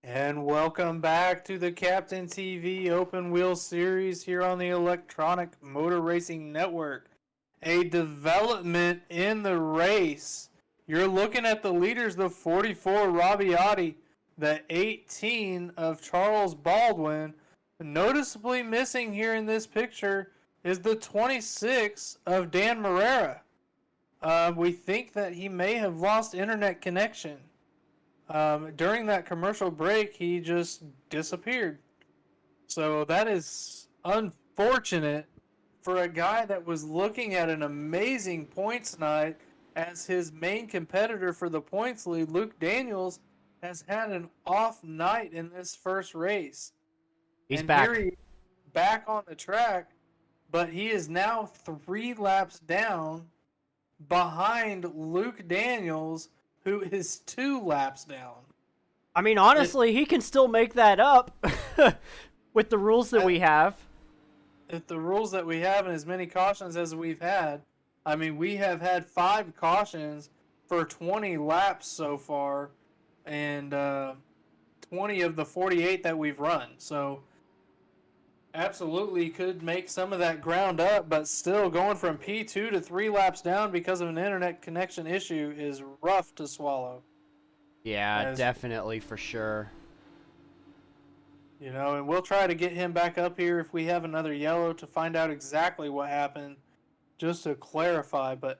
And welcome back to the Captain TV Open Wheel Series here on the Electronic Motor Racing Network. A development in the race. You're looking at the leaders, the 44 Rabiati, the 18 of Charles Baldwin. Noticeably missing here in this picture is the 26 of Dan Morera. We think that he may have lost internet connection. During that commercial break, he just disappeared. So that is unfortunate for a guy that was looking at an amazing points night, as his main competitor for the points lead, Luke Daniels, has had an off night in this first race. He's back. Here he back on the track, but he is now 3 laps down behind Luke Daniels, who is 2 laps down. I mean, honestly, he can still make that up with the rules that we have. If the rules that we have and as many cautions as we've had, I mean, we have had 5 cautions for 20 laps so far, and 20 of the 48 that we've run. So, absolutely could make some of that ground up, but still going from P2 to 3 laps down because of an internet connection issue is rough to swallow. Yeah, definitely, for sure. You know, and we'll try to get him back up here if we have another yellow to find out exactly what happened, just to clarify. But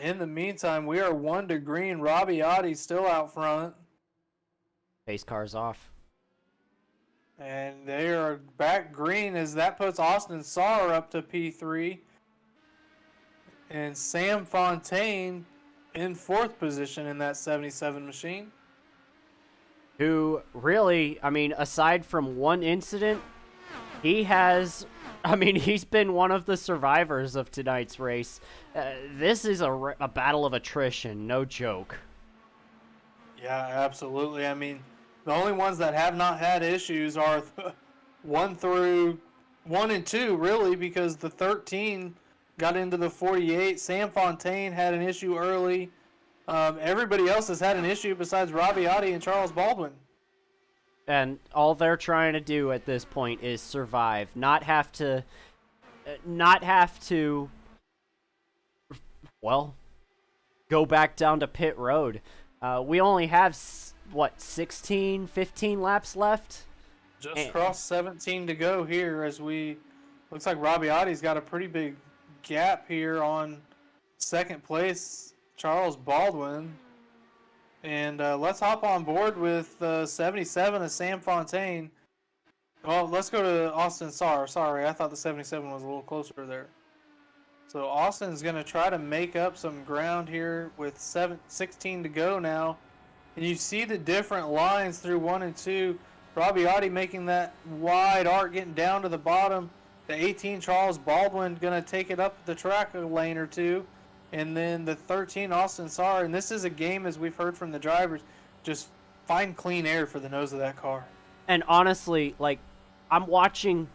in the meantime, we are 1 to green. Rabiati's still out front. Pace car's off. And they are back green, as that puts Austin Sauer up to P3. And Sam Fontaine in 4th position in that 77 machine. Who really, I mean, aside from one incident, he's been one of the survivors of tonight's race. This is a battle of attrition, no joke. Yeah, absolutely. I mean, the only ones that have not had issues are 1 and 2, really, because the 13 got into the 48. Sam Fontaine had an issue early. Everybody else has had an issue besides Robbie Oddie and Charles Baldwin. And all they're trying to do at this point is survive, not have to, well, go back down to pit road. We only have, 16, 15 laps left? Just crossed 17 to go here as looks like Robbie Ottie's got a pretty big gap here on second place, Charles Baldwin. And let's hop on board with 77 of Sam Fontaine. Well, let's go to Austin Sarr. Sorry, I thought the 77 was a little closer there. So Austin's going to try to make up some ground here with 16 to go now. And you see the different lines through 1 and 2. Robbie Oddie making that wide arc, getting down to the bottom. The 18, Charles Baldwin, going to take it up the track a lane or two. And then the 13, Austin Sarr. And this is a game, as we've heard from the drivers, just find clean air for the nose of that car. And honestly, like, I'm watching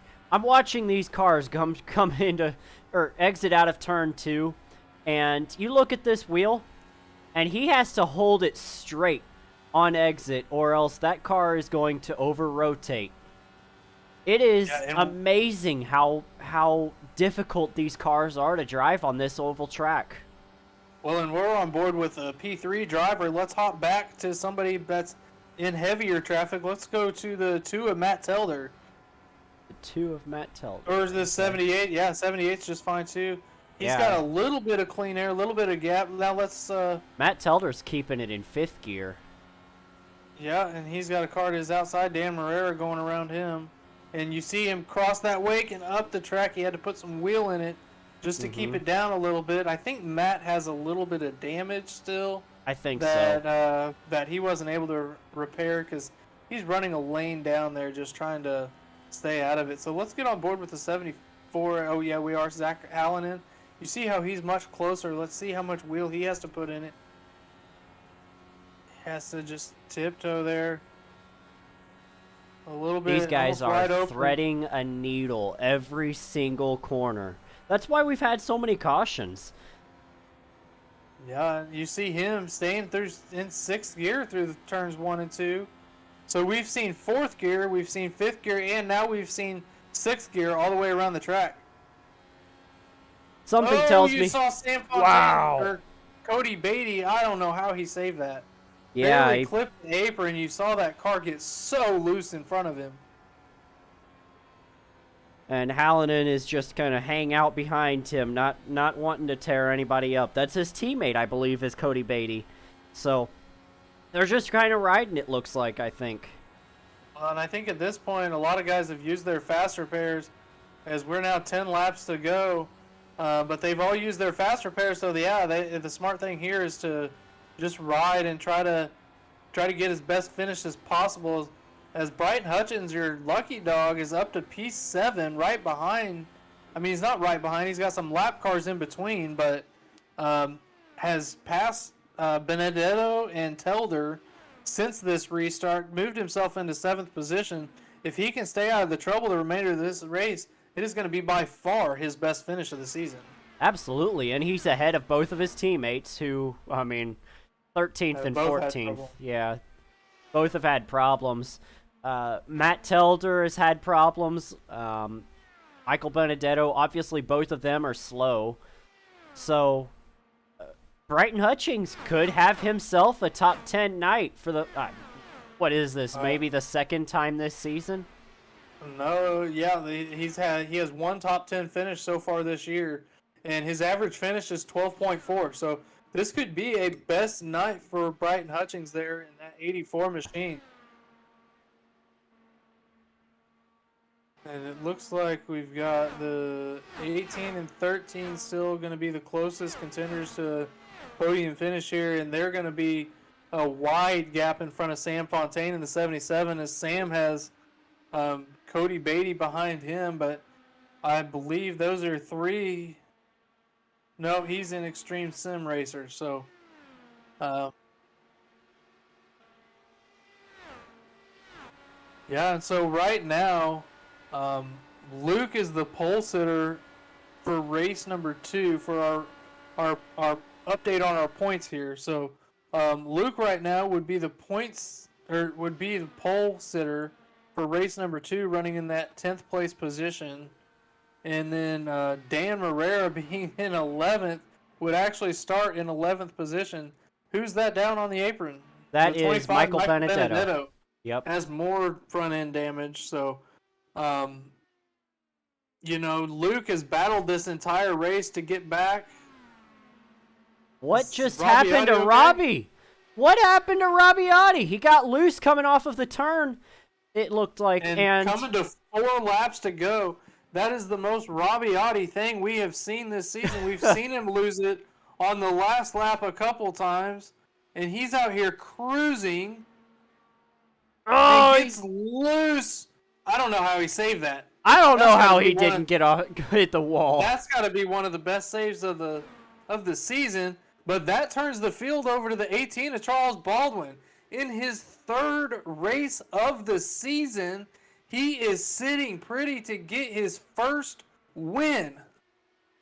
these cars come into or exit out of turn 2, and you look at this wheel, and he has to hold it straight on exit, or else that car is going to over-rotate. It is amazing how difficult these cars are to drive on this oval track. Well, and we're on board with a P3 driver. Let's hop back to somebody that's in heavier traffic. Let's go to the 2 of Matt Telder. The 2 of Matt Telder. Or is this 78? Yeah, 78's just fine too. He's got a little bit of clean air, a little bit of gap. Now let's... Matt Telder's keeping it in 5th gear. Yeah, and he's got a car to his outside. Dan Marrera going around him. And you see him cross that wake and up the track. He had to put some wheel in it just to keep it down a little bit. I think Matt has a little bit of damage still. I think so. That he wasn't able to repair because he's running a lane down there just trying to stay out of it. So let's get on board with the 74. Oh, yeah, we are. Zach Hallinan. You see how he's much closer. Let's see how much wheel he has to put in it. He has to just tiptoe there. A little bit. These guys are right threading a needle every single corner. That's why we've had so many cautions. Yeah, you see him staying in 6th gear through the turns 1 and 2. So we've seen 4th gear, we've seen 5th gear, and now we've seen 6th gear all the way around the track. Something tells me. You saw Sam Fontaine or Cody Beatty. I don't know how he saved that. Yeah, he clipped the apron. You saw that car get so loose in front of him. And Hallinan is just kind of hang out behind him, not wanting to tear anybody up. That's his teammate, I believe, is Cody Beatty. So they're just kind of riding, it looks like, I think. Well, and I think at this point, a lot of guys have used their fast repairs as we're now 10 laps to go. But they've all used their fast repairs, so the smart thing here is to just ride and try to get as best finish as possible. As Brighton Hutchins, your lucky dog, is up to P7 right behind. I mean, he's not right behind. He's got some lap cars in between, but has passed Benedetto and Telder since this restart, moved himself into 7th position. If he can stay out of the trouble the remainder of this race, it is going to be by far his best finish of the season. Absolutely, and he's ahead of both of his teammates who, 13th and 14th. Yeah, both have had problems. Matt Telder has had problems. Michael Benedetto, obviously both of them are slow. So, Brighton Hutchins could have himself a top 10 night for the... what is this, maybe the 2nd time this season? No, yeah, he has one top 10 finish so far this year, and his average finish is 12.4. So this could be a best night for Brighton Hutchins there in that 84 machine. And it looks like we've got the 18 and 13 still going to be the closest contenders to podium finish here, and they're going to be a wide gap in front of Sam Fontaine in the 77 as Sam has Cody Beatty behind him, but I believe those are 3. No, he's in Extreme Sim Racer, so Yeah, and so right now, Luke is the pole sitter for race number 2 for our update on our points here. So Luke right now would be the would be the pole sitter for race number 2, running in that 10th place position, and then Dan Marrera being in 11th would actually start in 11th position. Who's that down on the apron? That The is 25, Michael Benedetto. Yep. Has more front end damage. So, Luke has battled this entire race to get back. What just happened to Robbie? What happened to Robbie Otti? He got loose coming off of the turn, it looked like. And coming to 4 laps to go. That is the most Robbie Otti thing we have seen this season. We've seen him lose it on the last lap a couple times, and he's out here cruising. Oh, he gets loose. I don't know how he saved that. I don't know how he didn't hit the wall. That's got to be one of the best saves of the season. But that turns the field over to the 18 of Charles Baldwin. In his 3rd race of the season, he is sitting pretty to get his first win.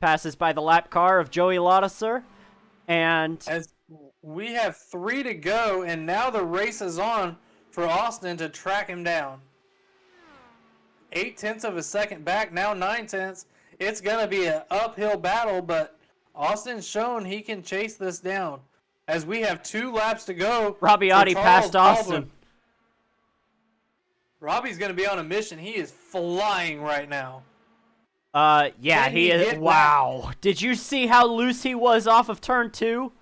Passes by the lap car of Joey Lautisser. And as we have 3 to go, and now the race is on for Austin to track him down. 0.8 of a second back, now 0.9. It's going to be an uphill battle, but Austin's shown he can chase this down. As we have 2 laps to go. Robbie Otti passed Austin. Robbie's going to be on a mission. He is flying right now. Yeah, he is. Wow. Did you see how loose he was off of turn 2?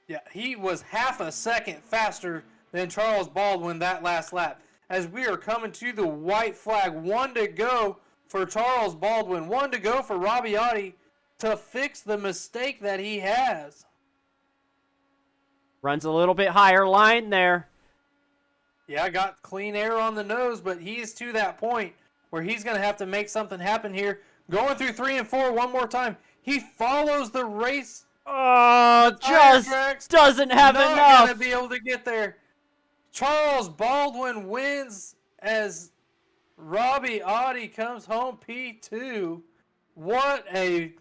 Yeah, he was half a second faster than Charles Baldwin that last lap. As we are coming to the white flag, 1 to go for Charles Baldwin, 1 to go for Robbie Otti to fix the mistake that he has. Runs a little bit higher line there. Yeah, I got clean air on the nose, but he's to that point where he's going to have to make something happen here. Going through 3 and 4 one more time. He follows the race. Oh, just doesn't have enough. Not going to be able to get there. Charles Baldwin wins as Robbie Otti comes home P2. What a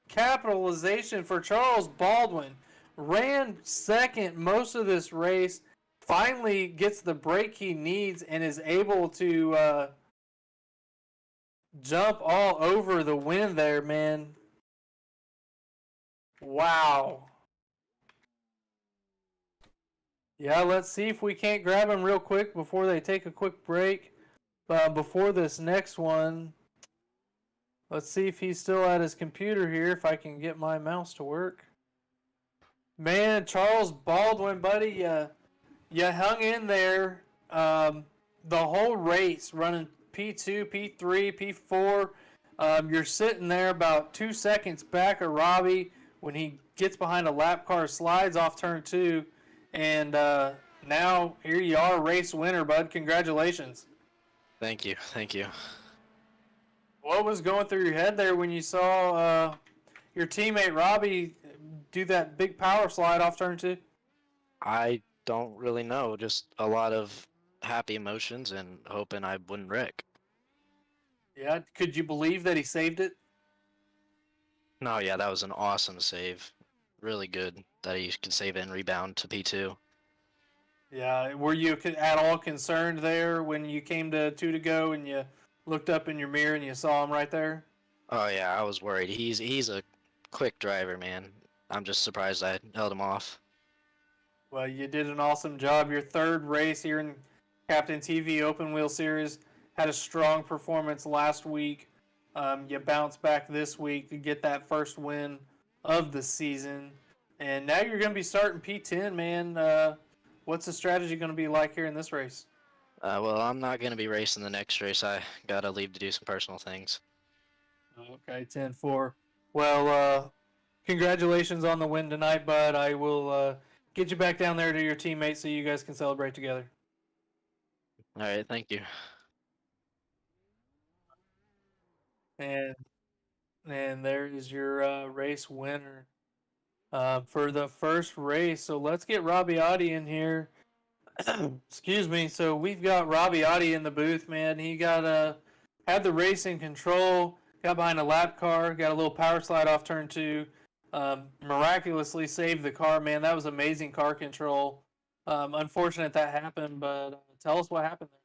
capitalization for Charles Baldwin. Ran second most of this race. Finally gets the break he needs and is able to jump all over the win there, man. Wow. Yeah, let's see if we can't grab him real quick before they take a quick break. Before this next one, let's see if he's still at his computer here, if I can get my mouse to work. Man, Charles Baldwin, buddy, you hung in there the whole race, running P2, P3, P4. You're sitting there about 2 seconds back of Robbie when he gets behind a lap car, slides off turn 2, and now here you are, race winner, bud. Congratulations. Thank you. What was going through your head there when you saw your teammate Robbie do that big power slide off turn 2? I don't really know. Just a lot of happy emotions and hoping I wouldn't wreck. Yeah, could you believe that he saved it? No, yeah, that was an awesome save. Really good that he could save and rebound to P2. Yeah, were you at all concerned there when you came to 2 to go and you looked up in your mirror and you saw him right there? Oh yeah, I was worried. He's a quick driver, man. I'm just surprised I held him off. Well, you did an awesome job. Your 3rd race here in Captain TV Open Wheel Series. Had a strong performance last week. You bounced back this week to get that first win of the season. And now you're going to be starting P10, man. What's the strategy going to be like here in this race? Well, I'm not going to be racing the next race. I got to leave to do some personal things. Okay, 10-4. Well, congratulations on the win tonight, bud. I will get you back down there to your teammates so you guys can celebrate together. All right, thank you. And there is your race winner for the first race. So let's get Robbie Otti in here Excuse me. So we've got Robbie Otti in the booth, man. He got had the race in control, got behind a lap car, got a little power slide off turn 2, miraculously saved the car, man. That was amazing car control. Unfortunate that happened, but tell us what happened there.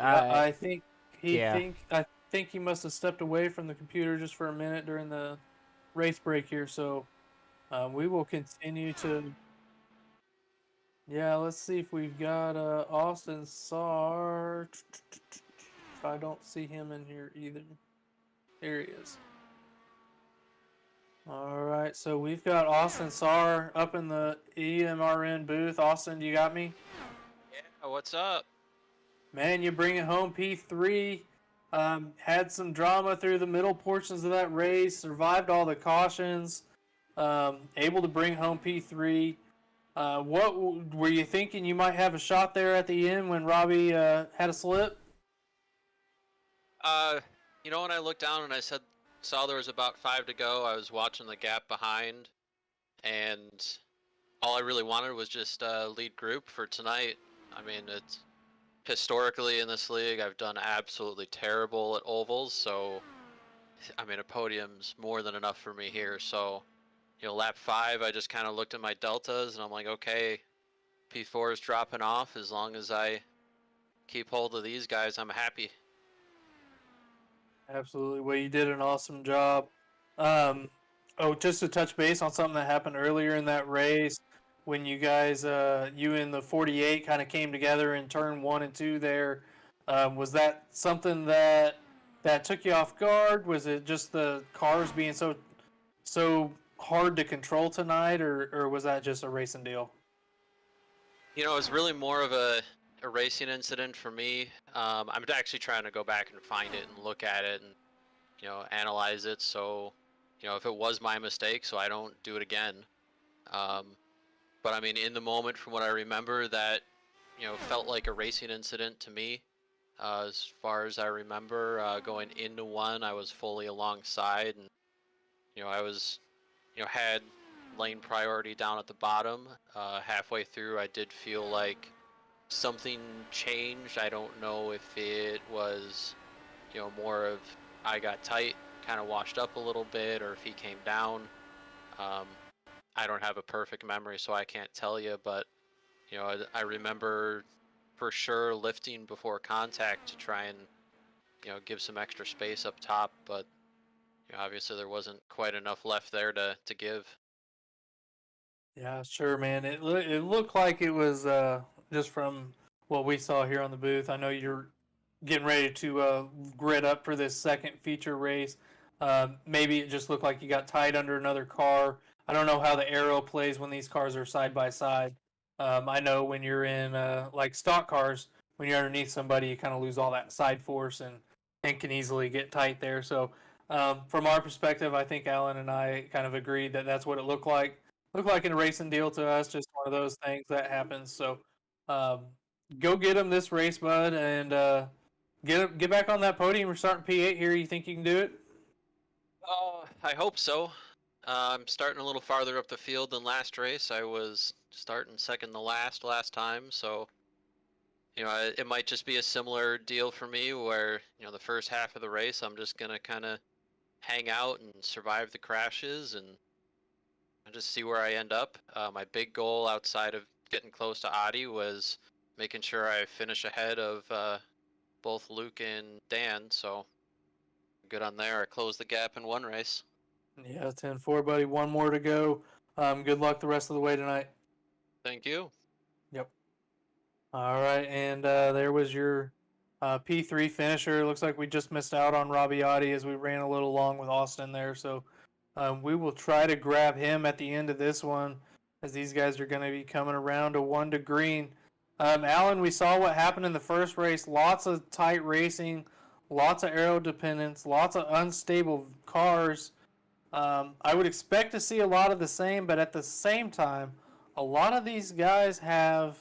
I think I think he must have stepped away from the computer just for a minute during the race break here, so we will continue to. Yeah, let's see if we've got Austin Saar. I don't see him in here either. There he is. All right, so we've got Austin Saar up in the EMRN booth. Austin, you got me? Yeah, what's up? Man, you bring it home P3. Had some drama through the middle portions of that race. Survived all the cautions. Able to bring home P3. What were you thinking? You might have a shot there at the end when Robbie had a slip? When I looked down and saw there was about 5 to go, I was watching the gap behind, and all I really wanted was just lead group for tonight. I mean, it's historically in this league, I've done absolutely terrible at ovals, so I mean, a podium's more than enough for me here. So, lap 5, I just kind of looked at my deltas, and I'm like, okay, P4 is dropping off. As long as I keep hold of these guys, I'm happy. Absolutely. Well, you did an awesome job. Just to touch base on something that happened earlier in that race, when you guys, you and the 48 kind of came together in turn 1 and 2 there, was that something that took you off guard? Was it just the cars being so hard to control tonight, or was that just a racing deal? It was really more of a racing incident for me. I'm actually trying to go back and find it and look at it and, analyze it. So, if it was my mistake, so I don't do it again. But I mean, in the moment, from what I remember, that, felt like a racing incident to me. As far as I remember, going into one, I was fully alongside, and, I was, had lane priority down at the bottom. Halfway through, I did feel like something changed. I don't know if it was, more of I got tight, kind of washed up a little bit, or if he came down. I don't have a perfect memory, so I can't tell you, but, I remember for sure lifting before contact to try and, give some extra space up top, but, obviously there wasn't quite enough left there to give. Yeah, sure, man. It looked like it was just from what we saw here on the booth. I know you're getting ready to grid up for this second feature race. Maybe it just looked like you got tied under another car. I don't know how the aero plays when these cars are side by side. I know when you're in like stock cars, when you're underneath somebody, you kind of lose all that side force and can easily get tight there. So from our perspective, I think Alan and I kind of agreed that that's what it looked like. Looked like in a racing deal to us, just one of those things that happens. So go get him this race, bud, and get back on that podium. We're starting P8 here. You think you can do it? I hope so. I'm starting a little farther up the field than last race. I was starting second to last time, so it might just be a similar deal for me where, the first half of the race I'm just gonna kind of hang out and survive the crashes and just see where I end up. My big goal outside of getting close to Adi was making sure I finish ahead of both Luke and Dan, so good on there. I closed the gap in one race. Yeah, 10-4, buddy. One more to go. Good luck the rest of the way tonight. Thank you. Yep. All right, and there was your P3 finisher. Looks like we just missed out on Robbie Otti as we ran a little long with Austin there, so we will try to grab him at the end of this one as these guys are going to be coming around to 1 to green. Alan, we saw what happened in the first race. Lots of tight racing, lots of aero dependence, lots of unstable cars. I would expect to see a lot of the same, but at the same time, a lot of these guys have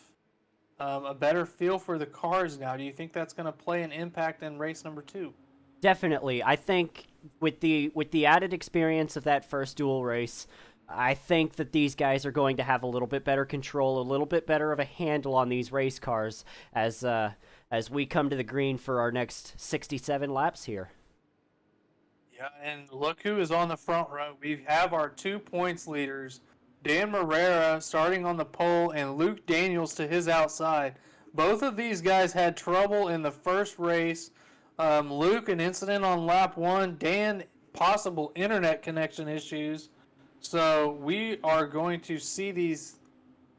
a better feel for the cars now. Do you think that's going to play an impact in race number 2? Definitely. I think with the added experience of that first dual race, I think that these guys are going to have a little bit better control, a little bit better of a handle on these race cars as we come to the green for our next 67 laps here. Yeah, and look who is on the front row. We have our 2 points leaders, Dan Marrera starting on the pole and Luke Daniels to his outside. Both of these guys had trouble in the first race. Luke, an incident on lap 1. Dan, possible internet connection issues. So we are going to see these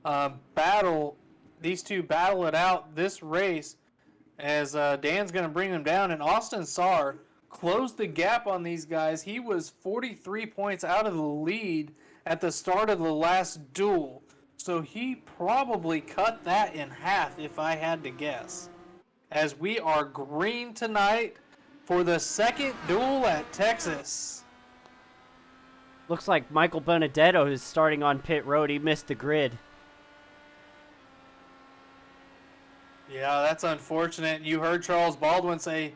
two battle it out this race as Dan's going to bring them down. And Austin Saar closed the gap on these guys. He was 43 points out of the lead at the start of the last duel. So he probably cut that in half if I had to guess. As we are green tonight for the second duel at Texas. Looks like Michael Benedetto is starting on pit road. He missed the grid. Yeah, that's unfortunate. You heard Charles Baldwin say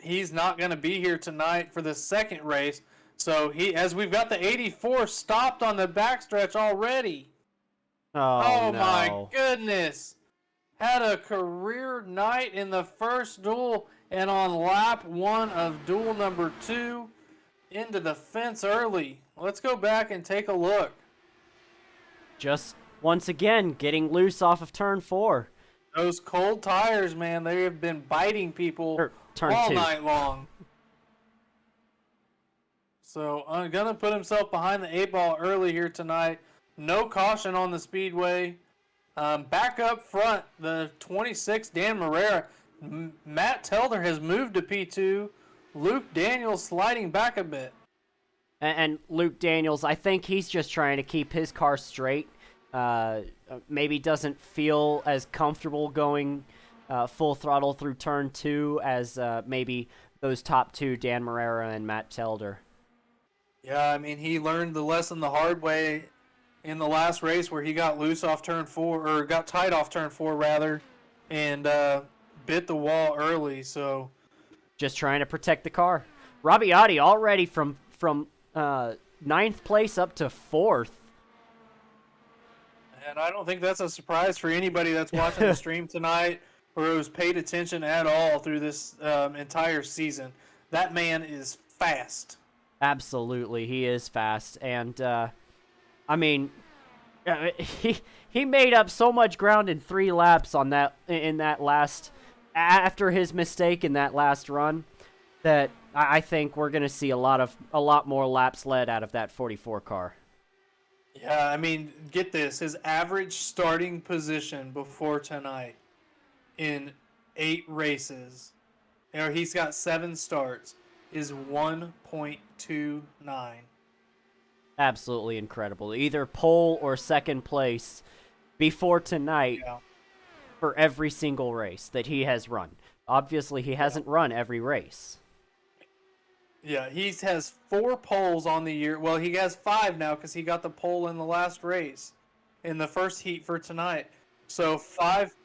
he's not going to be here tonight for the second race. So as we've got the 84 stopped on the backstretch already. Oh, no. My goodness. Had a career night in the first duel and on lap 1 of duel number 2 into the fence early. Let's go back and take a look. Just once again getting loose off of turn 4. Those cold tires, man, they have been biting people Turn all 2. night long. So I'm going to put himself behind the 8-ball early here tonight. No caution on the speedway. Back up front, the 26, Dan Marrera. Matt Telder has moved to P2. Luke Daniels sliding back a bit. And Luke Daniels, I think he's just trying to keep his car straight. Maybe doesn't feel as comfortable going full throttle through turn 2 as maybe those top 2, Dan Marrera and Matt Telder. Yeah, I mean, he learned the lesson the hard way in the last race where he got loose off turn 4, or got tight off turn 4 rather, and bit the wall early. So just trying to protect the car. Rabiati already from 9th place up to 4th. And I don't think that's a surprise for anybody that's watching the stream tonight or who's paid attention at all through this entire season. That man is fast. Absolutely, he is fast. And, I mean, he made up so much ground in 3 laps on that last, after his mistake in that last run, that I think we're going to see a lot more laps led out of that 44 car. Yeah, I mean, get this. His average starting position before tonight in 8 races, or he's got 7 starts, is 1.29. Absolutely incredible. Either pole or second place before tonight for every single race that he has run. Obviously, he hasn't run every race. Yeah, he has 4 poles on the year. Well, he has 5 now because he got the pole in the last race in the first heat for tonight. So 5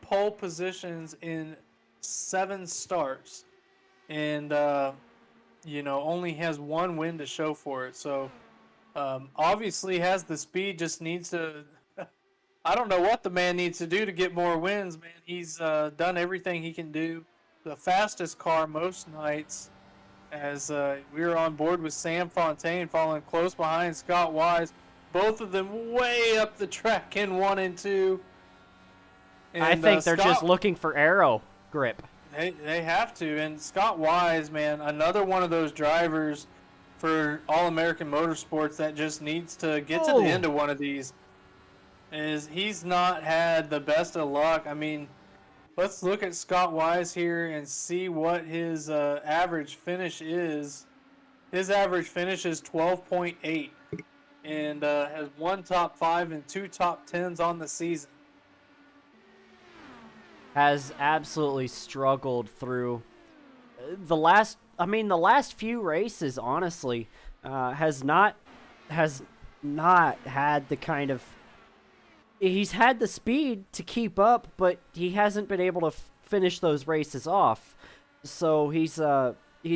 pole positions in 7 starts. And, only has 1 win to show for it. So, obviously has the speed, just needs to... I don't know what the man needs to do to get more wins, man. He's done everything he can do. The fastest car most nights, as we were on board with Sam Fontaine following close behind Scott Wise. Both of them way up the track in 1 and 2. And, I think they're just looking for aero grip. They have to. And Scott Wise, man, another one of those drivers for All-American Motorsports that just needs to get to the end of one of these. He's not had the best of luck. I mean, let's look at Scott Wise here and see what his average finish is. His average finish is 12.8 and has 1 top 5 and 2 top 10s on the season. Has absolutely struggled through the last few races, honestly. Has not had the kind of... He's had the speed to keep up, but he hasn't been able to finish those races off. So he's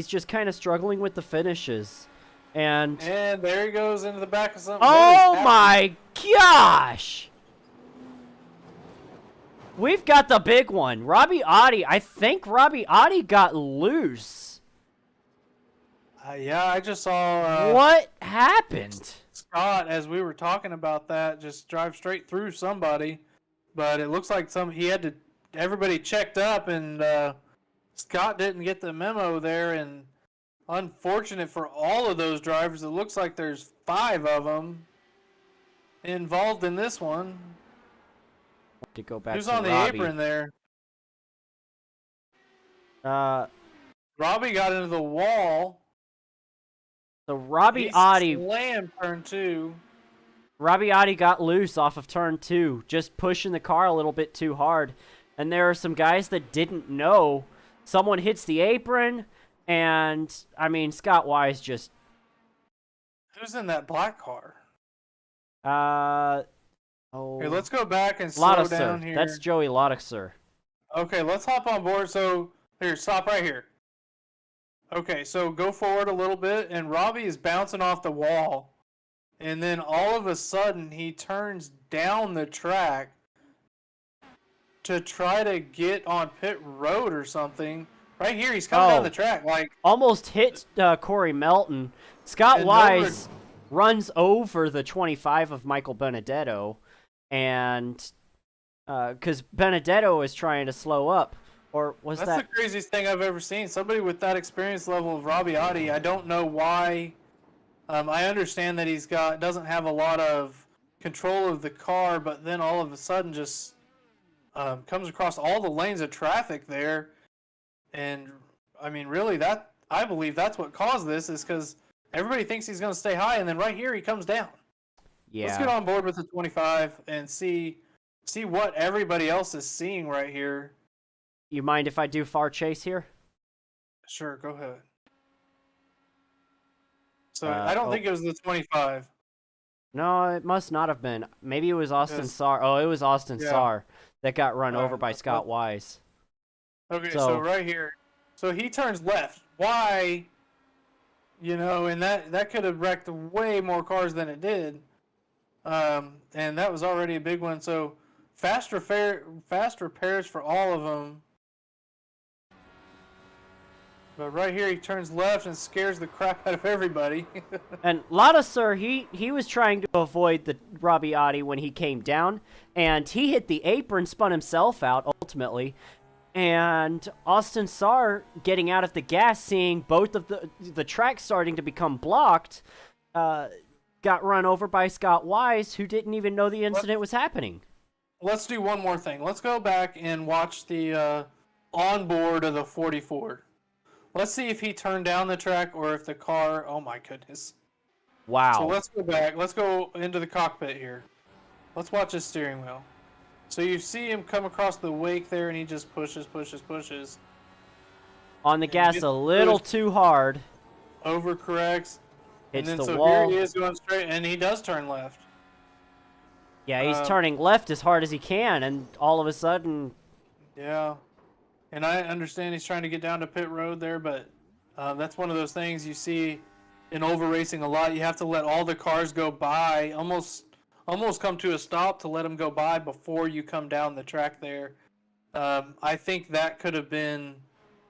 just kind of struggling with the finishes. And there he goes into the back of something. oh my gosh! We've got the big one. Robbie Oddie. I think Robbie Oddie got loose. Yeah, I just saw. What happened? Scott, as we were talking about that, just drive straight through somebody, but it looks like everybody checked up, and Scott didn't get the memo there, and unfortunate for all of those drivers. It looks like there's 5 of them involved in this one. To go back Who's to on the Robbie. apron there? Robbie got into the wall. So Robbie He Oddie. slammed turn 2. Robbie Oddie got loose off of turn 2, just pushing the car a little bit too hard. And there are some guys that didn't know. Someone hits the apron, and, I mean, Scott Wise just... Who's in that black car? Oh... Here, let's go back and slow Loticer. down here. That's Joey Loticer. Okay, let's hop on board. So, here, stop right here. Okay, so go forward a little bit, and Robbie is bouncing off the wall. And then all of a sudden, he turns down the track to try to get on pit road or something. Right here, he's coming down the track. Almost hit Corey Melton. Scott Wise runs over the 25 of Michael Benedetto, and because Benedetto is trying to slow up. Or was That's the craziest thing I've ever seen. Somebody with that experience level of Robbie Oddie, I don't know why. I understand that doesn't have a lot of control of the car, but then all of a sudden just comes across all the lanes of traffic there. And, I mean, really, I believe that's what caused this, is because everybody thinks he's going to stay high, and then right here he comes down. Yeah. Let's get on board with the 25 and see what everybody else is seeing right here. You mind if I do far chase here? Sure, go ahead. So I don't think it was the 25. No, it must not have been. Maybe it was Austin Sarr. Oh, it was Austin Sarr that got run over by Scott Wise. Okay, so right here. So he turns left. Why? And that could have wrecked way more cars than it did. And that was already a big one. So fast repairs for all of them. But right here, he turns left and scares the crap out of everybody. And Loticer, he was trying to avoid the Robbie Oddie when he came down, and he hit the apron, spun himself out, ultimately. And Austin Sarr, getting out of the gas, seeing both of the track starting to become blocked, got run over by Scott Wise, who didn't even know the incident was happening. Let's do one more thing. Let's go back and watch the onboard of the 44. Let's see if he turned down the track or if the car... Oh, my goodness. Wow. So let's go back. Let's go into the cockpit here. Let's watch his steering wheel. So you see him come across the wake there, and he just pushes. On the gas a little too hard. Overcorrects. Hits and then, the so wall. Here he is going straight, and he does turn left. Yeah, he's turning left as hard as he can, and all of a sudden... Yeah. And I understand he's trying to get down to pit road there, but that's one of those things you see in over racing a lot. You have to let all the cars go by, almost come to a stop to let them go by before you come down the track there. I think that could have been,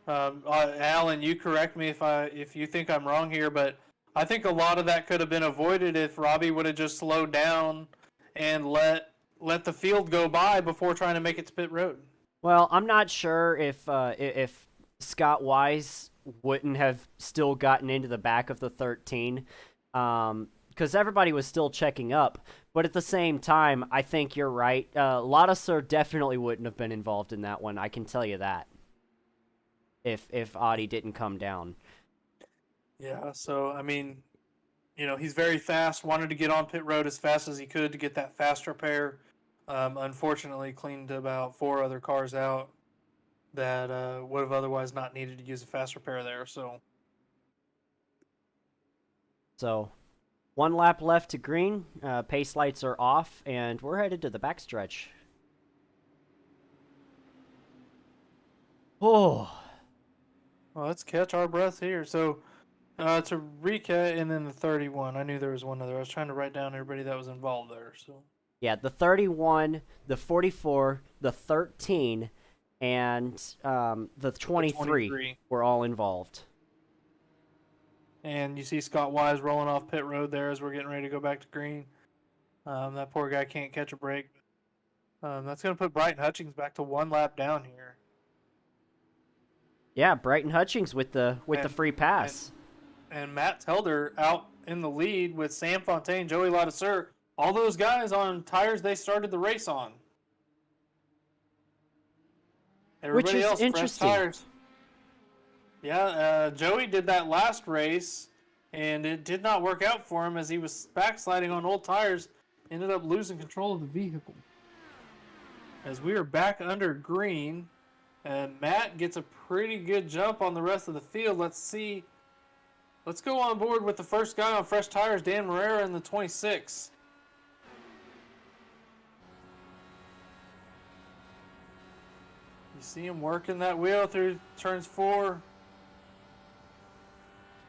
Alan, you correct me if you think I'm wrong here, but I think a lot of that could have been avoided if Robbie would have just slowed down and let the field go by before trying to make it to pit road. Well, I'm not sure if Scott Wise wouldn't have still gotten into the back of the 13, because everybody was still checking up. But at the same time, I think you're right. Loticer definitely wouldn't have been involved in that one. I can tell you that. If Oddie didn't come down. Yeah. So I mean, he's very fast. Wanted to get on pit road as fast as he could to get that fast repair. Unfortunately, cleaned about 4 other cars out that would have otherwise not needed to use a fast repair there. So, 1 lap left to green. Pace lights are off, and we're headed to the backstretch. Oh. Well, let's catch our breath here. So, Tarika and then the 31. I knew there was one other. I was trying to write down everybody that was involved there. So. Yeah, the 31, the 44, the 13, and the 23 were all involved. And you see Scott Wise rolling off pit road there as we're getting ready to go back to green. That poor guy can't catch a break. That's going to put Brighton Hutchings back to one lap down here. Yeah, Brighton Hutchings with the free pass. And Matt Telder out in the lead with Sam Fontaine, Joey Ladouceur. All those guys on tires they started the race on. Everybody Which is else, interesting. fresh tires. Yeah, Joey did that last race, and it did not work out for him as he was backsliding on old tires. Ended up losing control of the vehicle. As we are back under green, and Matt gets a pretty good jump on the rest of the field. Let's see. Let's go on board with the first guy on fresh tires, Dan Marrera in the 26. You see him working that wheel through turns 4.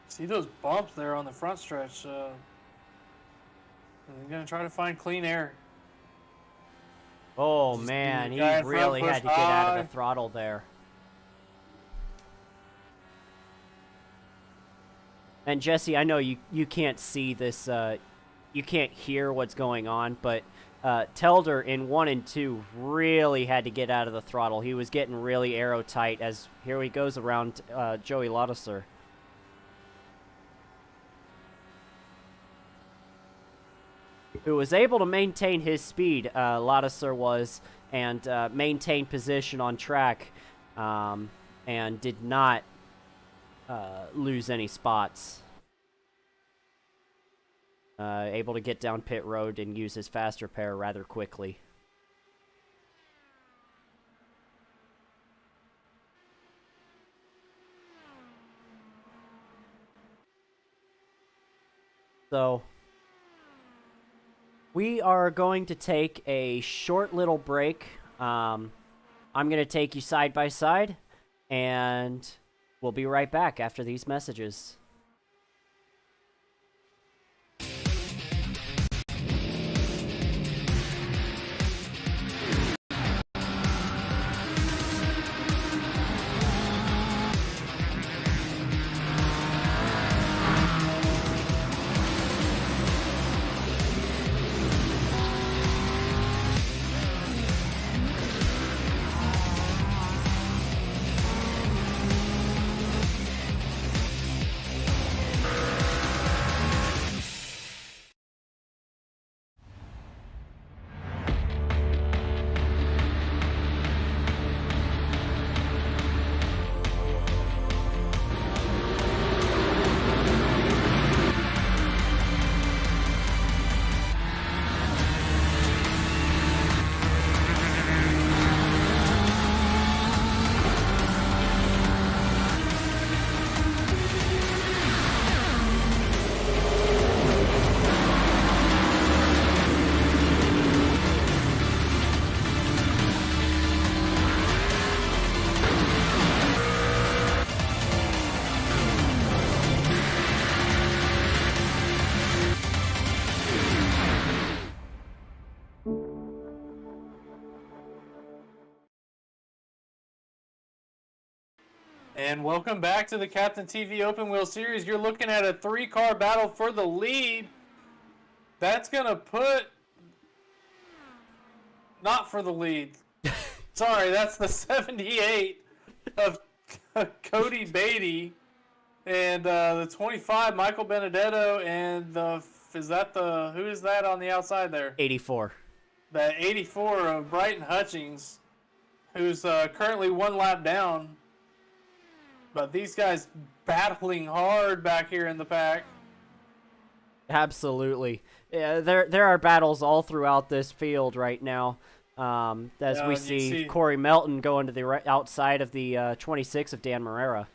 See those bumps there on the front stretch. They're going to try to find clean air. Oh, man, he really had to get out of the throttle there. And Jesse, I know you can't see this, you can't hear what's going on, but Telder in 1 and 2 really had to get out of the throttle. He was getting really aero tight as here he goes around Joey Ladouceur. Who was able to maintain his speed, Ladouceur was, and maintain position on track, and did not lose any spots. Able to get down pit road and use his fast repair rather quickly. So, we are going to take a short little break. I'm going to take you side by side, and we'll be right back after these messages. And welcome back to the Captain TV Open Wheel Series. You're looking at a 3-car battle for the lead. That's going to put... Not for the lead. Sorry, that's the 78 of Cody Beatty. And the 25, Michael Benedetto. And the... Is that the... Who is that on the outside there? 84. That 84 of Brighton Hutchings, who's currently 1 lap down. But these guys battling hard back here in the pack. Absolutely. Yeah, there are battles all throughout this field right now. As we see Corey Melton going to the outside of the 26 of Dan Marrera.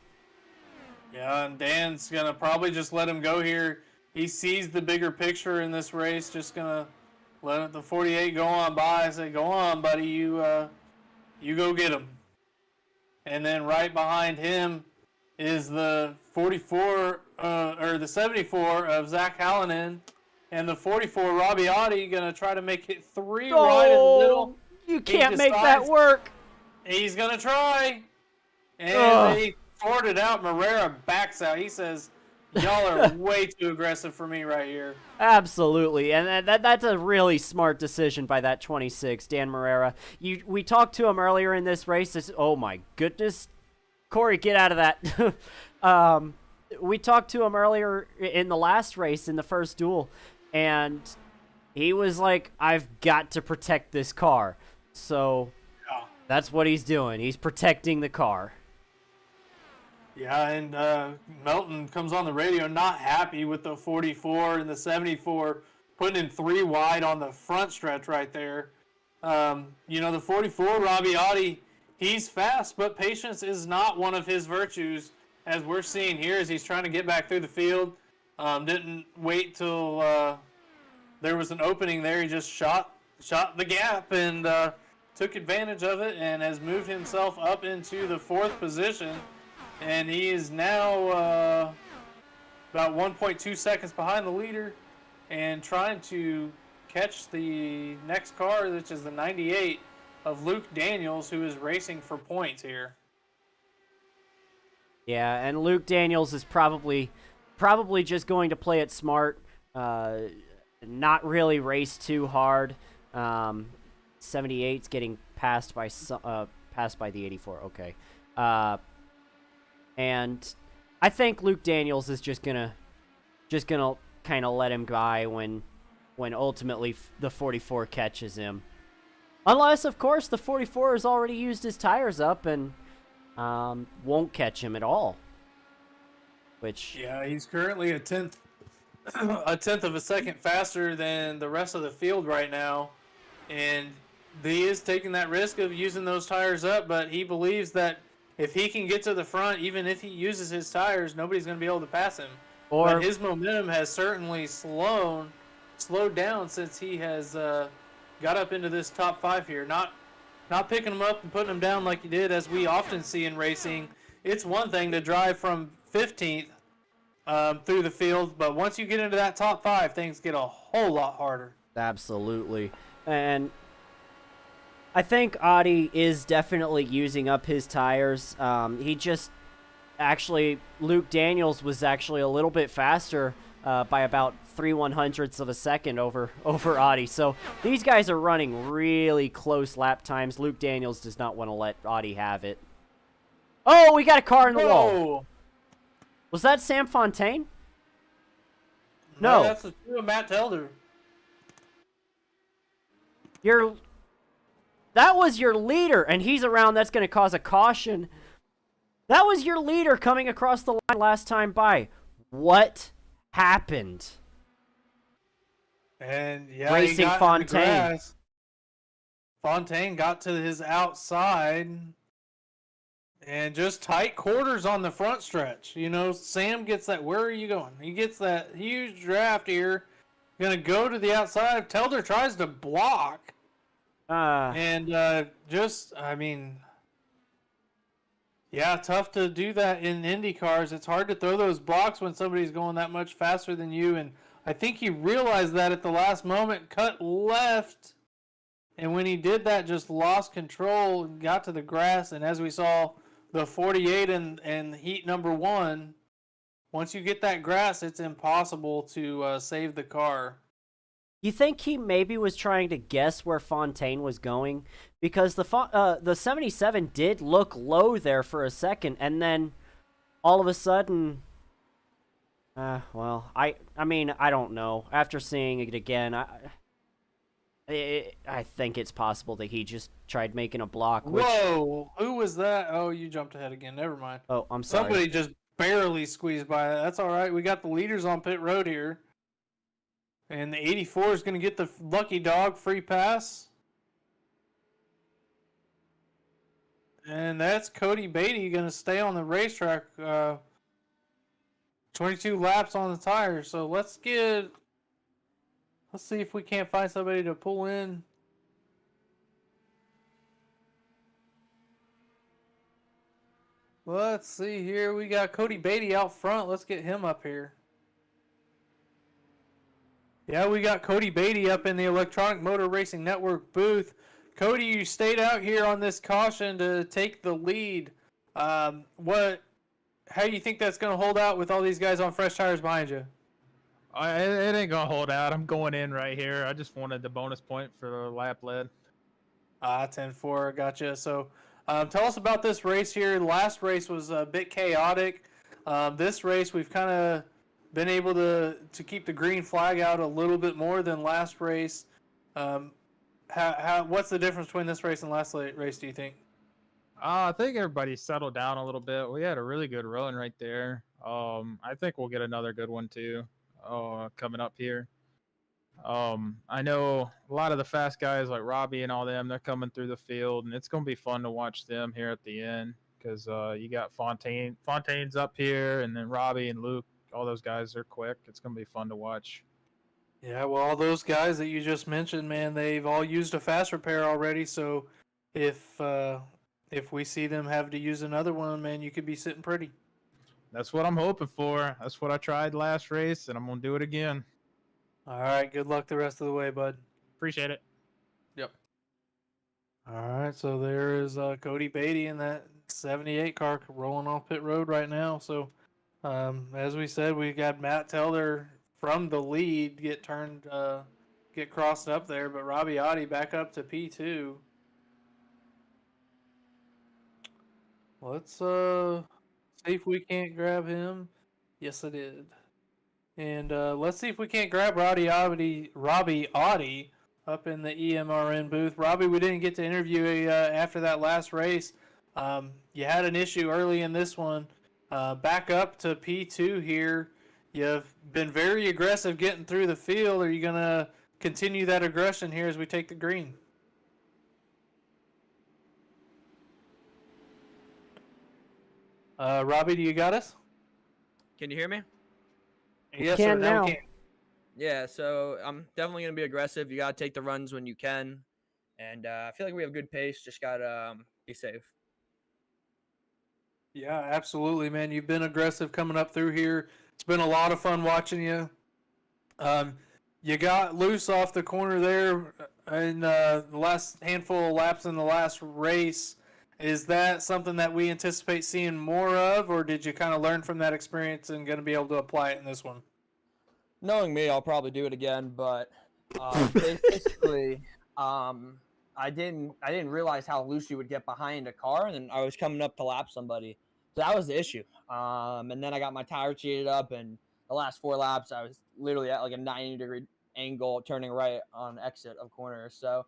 Yeah, and Dan's going to probably just let him go here. He sees the bigger picture in this race. Just going to let the 48 go on by and say, go on, buddy. You go get him. And then right behind him is the 44 or the 74 of Zach Hallinan, and the 44 Robbie Audi gonna try to make it 3 right in the middle. You can't make that work. He's gonna try, and they sorted out. Marrera backs out. He says, "Y'all are way too aggressive for me right here." Absolutely, and that's a really smart decision by that 26, Dan Marrera. We talked to him earlier in this race. Oh my goodness, Corey, get out of that. We talked to him earlier in the last race, in the first duel, and he was like, I've got to protect this car. So that's what he's doing. He's protecting the car. Yeah, and Melton comes on the radio not happy with the 44 and the 74, putting in 3 wide on the front stretch right there. The 44, Robbie Audi, he's fast, but patience is not one of his virtues, as we're seeing here as he's trying to get back through the field. Didn't wait till there was an opening there. He just shot the gap and took advantage of it and has moved himself up into the 4th position. And he is now about 1.2 seconds behind the leader and trying to catch the next car, which is the 98 of Luke Daniels, who is racing for points here. Yeah, and Luke Daniels is probably just going to play it smart, not really race too hard. 78's getting passed by the 84. Okay. And I think Luke Daniels is just gonna kind of let him by when ultimately the 44 catches him. Unless, of course, the 44 has already used his tires up and won't catch him at all. Which, yeah, he's currently a tenth of a second faster than the rest of the field right now, and he is taking that risk of using those tires up. But he believes that if he can get to the front, even if he uses his tires, nobody's going to be able to pass him. But his momentum has certainly slowed down since he has got up into this top 5 here. Not picking him up and putting him down like he did, as we often see in racing. It's one thing to drive from 15th through the field, but once you get into that top 5, things get a whole lot harder. Absolutely. And I think Audi is definitely using up his tires. Luke Daniels was actually a little bit faster by about 3/100ths of a second over Audi. So these guys are running really close lap times. Luke Daniels does not want to let Audi have it. Oh, we got a car in the wall. Was that Sam Fontaine? No. That's Matt Telder. That was your leader, and he's around. That's going to cause a caution. That was your leader coming across the line last time by. What happened? And yeah, racing Fontaine. Fontaine got to his outside, and just tight quarters on the front stretch. Sam gets that. Where are you going? He gets that huge draft here. Going to go to the outside. Telder tries to block. Tough to do that in Indy cars. It's hard to throw those blocks when somebody's going that much faster than you, and I think he realized that at the last moment, cut left, and when he did that, just lost control and got to the grass, and as we saw, the 48 and heat number 1, once you get that grass, it's impossible to save the car. You think he maybe was trying to guess where Fontaine was going? Because the 77 did look low there for a second, and then all of a sudden, I don't know. After seeing it again, I think it's possible that he just tried making a block. Whoa! Who was that? Oh, you jumped ahead again. Never mind. Oh, I'm sorry. Somebody just barely squeezed by. That's all right. We got the leaders on pit road here. And the 84 is going to get the lucky dog free pass. And that's Cody Beatty going to stay on the racetrack. 22 laps on the tires. So let's see if we can't find somebody to pull in. Let's see here. We got Cody Beatty out front. Let's get him up here. Yeah, we got Cody Beatty up in the Electronic Motor Racing Network booth. Cody, you stayed out here on this caution to take the lead. How do you think that's going to hold out with all these guys on fresh tires behind you? It ain't gonna hold out. I'm going in right here. I just wanted the bonus point for the lap lead. 10-4, gotcha. So tell us about this race here. The last race was a bit chaotic. This race, we've kind of been able to keep the green flag out a little bit more than last race. What's the difference between this race and last race, do you think? I think everybody settled down a little bit. We had a really good run right there. I think we'll get another good one too coming up here. I know a lot of the fast guys like Robbie and all them, they're coming through the field, and it's going to be fun to watch them here at the end because you got Fontaine's up here, and then Robbie and Luke, all those guys are quick. It's going to be fun to watch. Yeah, well, all those guys that you just mentioned, man, they've all used a fast repair already, so if we see them have to use another one, man, you could be sitting pretty. That's what I'm hoping for. That's what I tried last race, and I'm going to do it again. All right, good luck the rest of the way, bud. Appreciate it. Yep. All right, so there is Cody Beatty in that 78 car rolling off pit road right now. So, as we said, we got Matt Telder from the lead get crossed up there, but Robbie Oddie back up to P2. Let's see if we can't grab him. Yes, I did. And let's see if we can't grab Robbie Oddie up in the EMRN booth. Robbie, we didn't get to interview you after that last race. You had an issue early in this one. Back up to P2 here. You've been very aggressive getting through the field. Are you going to continue that aggression here as we take the green? Robbie, do you got us? Can you hear me? Yes, sir. Now we can. Yeah, so I'm definitely going to be aggressive. You got to take the runs when you can. And I feel like we have good pace. Just got to be safe. Yeah, absolutely, man. You've been aggressive coming up through here. It's been a lot of fun watching you. You got loose off the corner there in the last handful of laps in the last race. Is that something that we anticipate seeing more of, or did you kind of learn from that experience and going to be able to apply it in this one? Knowing me, I'll probably do it again, but basically, I didn't realize how loose you would get behind a car, and I was coming up to lap somebody. So that was the issue. And then I got my tire cheated up, and the last 4 laps, I was literally at like a 90-degree angle turning right on exit of corners. So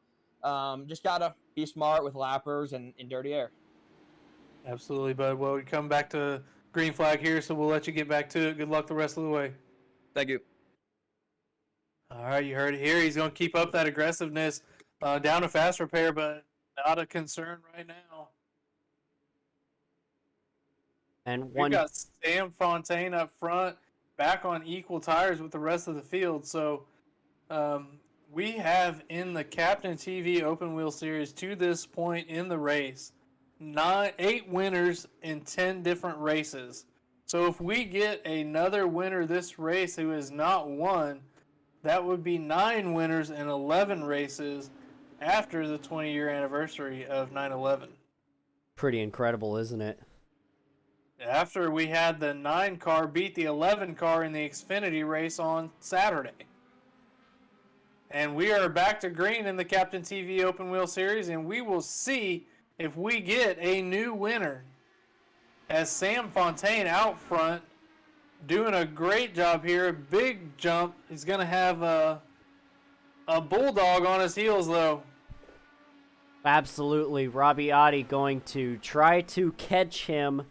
just got to be smart with lappers and in dirty air. Absolutely, bud. Well, we come back to green flag here, so we'll let you get back to it. Good luck the rest of the way. Thank you. All right, you heard it here. He's going to keep up that aggressiveness down to fast repair, but not a concern right now. And We've got Sam Fontaine up front, back on equal tires with the rest of the field. So we have in the Captain TV Open Wheel Series to this point in the race, 8 winners in 10 different races. So if we get another winner this race who has not won, that would be 9 winners in 11 races after the 20-year anniversary of 9/11. Pretty incredible, isn't it? After we had the 9 car beat the 11 car in the Xfinity race on Saturday. And we are back to green in the Captain TV Open Wheel Series, and we will see if we get a new winner. As Sam Fontaine out front, doing a great job here, a big jump. He's going to have a bulldog on his heels, though. Absolutely. Robbie Oddie going to try to catch him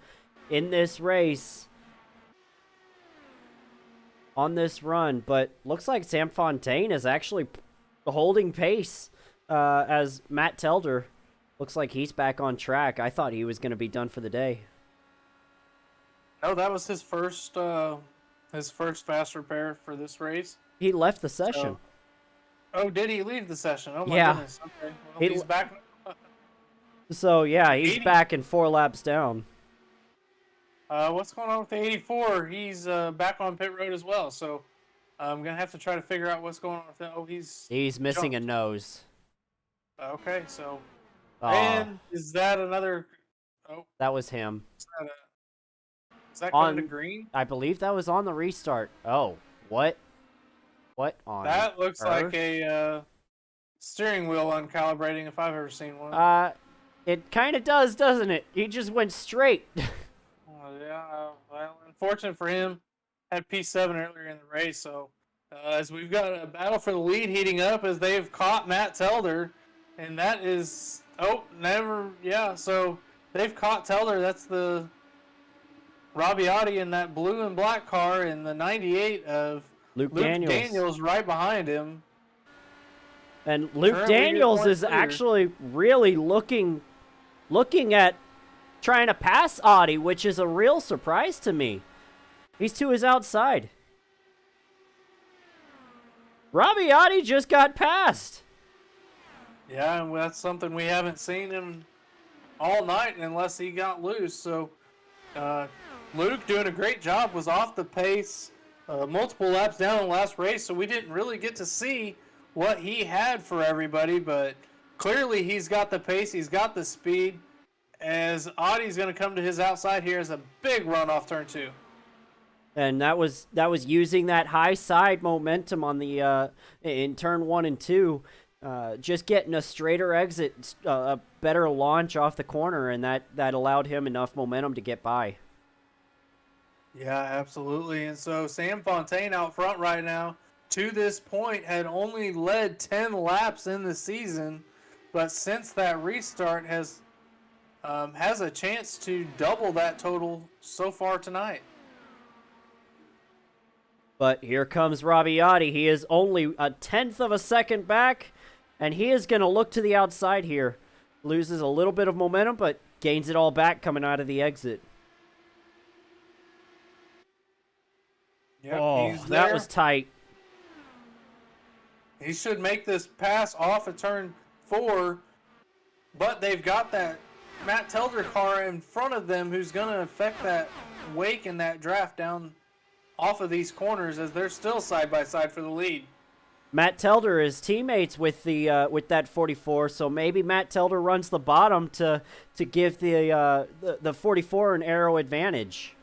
in this race on this run, but looks like Sam Fontaine is actually holding pace as Matt Telder looks like he's back on track. I thought he was going to be done for the day. No, that was his first fast repair for this race. He left the session. Oh, did he leave the session? Oh my goodness. Okay. Well, he's back. So yeah, he's back and 4 laps down. What's going on with the 84? He's back on pit road as well, so I'm going to have to try to figure out what's going on with him. Oh, he's missing jumped. a nose. Okay, so... Oh, And is that another... Oh, that was him. is that going to On- green? I believe that was on the restart. Oh, what? What on That looks like earth? a steering wheel uncalibrating if I've ever seen one. It kind of does, doesn't it? He just went straight. Yeah, well, unfortunate for him, had P7 earlier in the race, so as we've got a battle for the lead heating up as they've caught Matt Telder, and that is, so they've caught Telder. That's the Rabiati in that blue and black car, and the 98 of Luke Daniels right behind him. And Luke Currently Daniels going is clear. actually really looking at trying to pass Audi, which is a real surprise to me. He's to his outside. Robbie Audi just got passed. Yeah, and that's something we haven't seen him all night unless he got loose. So Luke doing a great job, was off the pace multiple laps down in the last race, so we didn't really get to see what he had for everybody, but clearly he's got the pace, he's got the speed, as Audi's going to come to his outside here as a big run off turn 2. And that was using that high side momentum on the in turn 1 and 2, just getting a straighter exit, a better launch off the corner, and that allowed him enough momentum to get by. Yeah, absolutely. And so Sam Fontaine out front right now, to this point, had only led 10 laps in the season, but since that restart has a chance to double that total so far tonight. But here comes Rabiati. He is only 1/10 of a second back, and he is going to look to the outside here. Loses a little bit of momentum, but gains it all back coming out of the exit. Yep, Oh, he's that there. was tight. He should make this pass off of turn 4, but they've got that Matt Telder car in front of them who's going to affect that wake and that draft down off of these corners as they're still side by side for the lead. Matt Telder is teammates with with that 44, so maybe Matt Telder runs the bottom to give the 44 an aero advantage.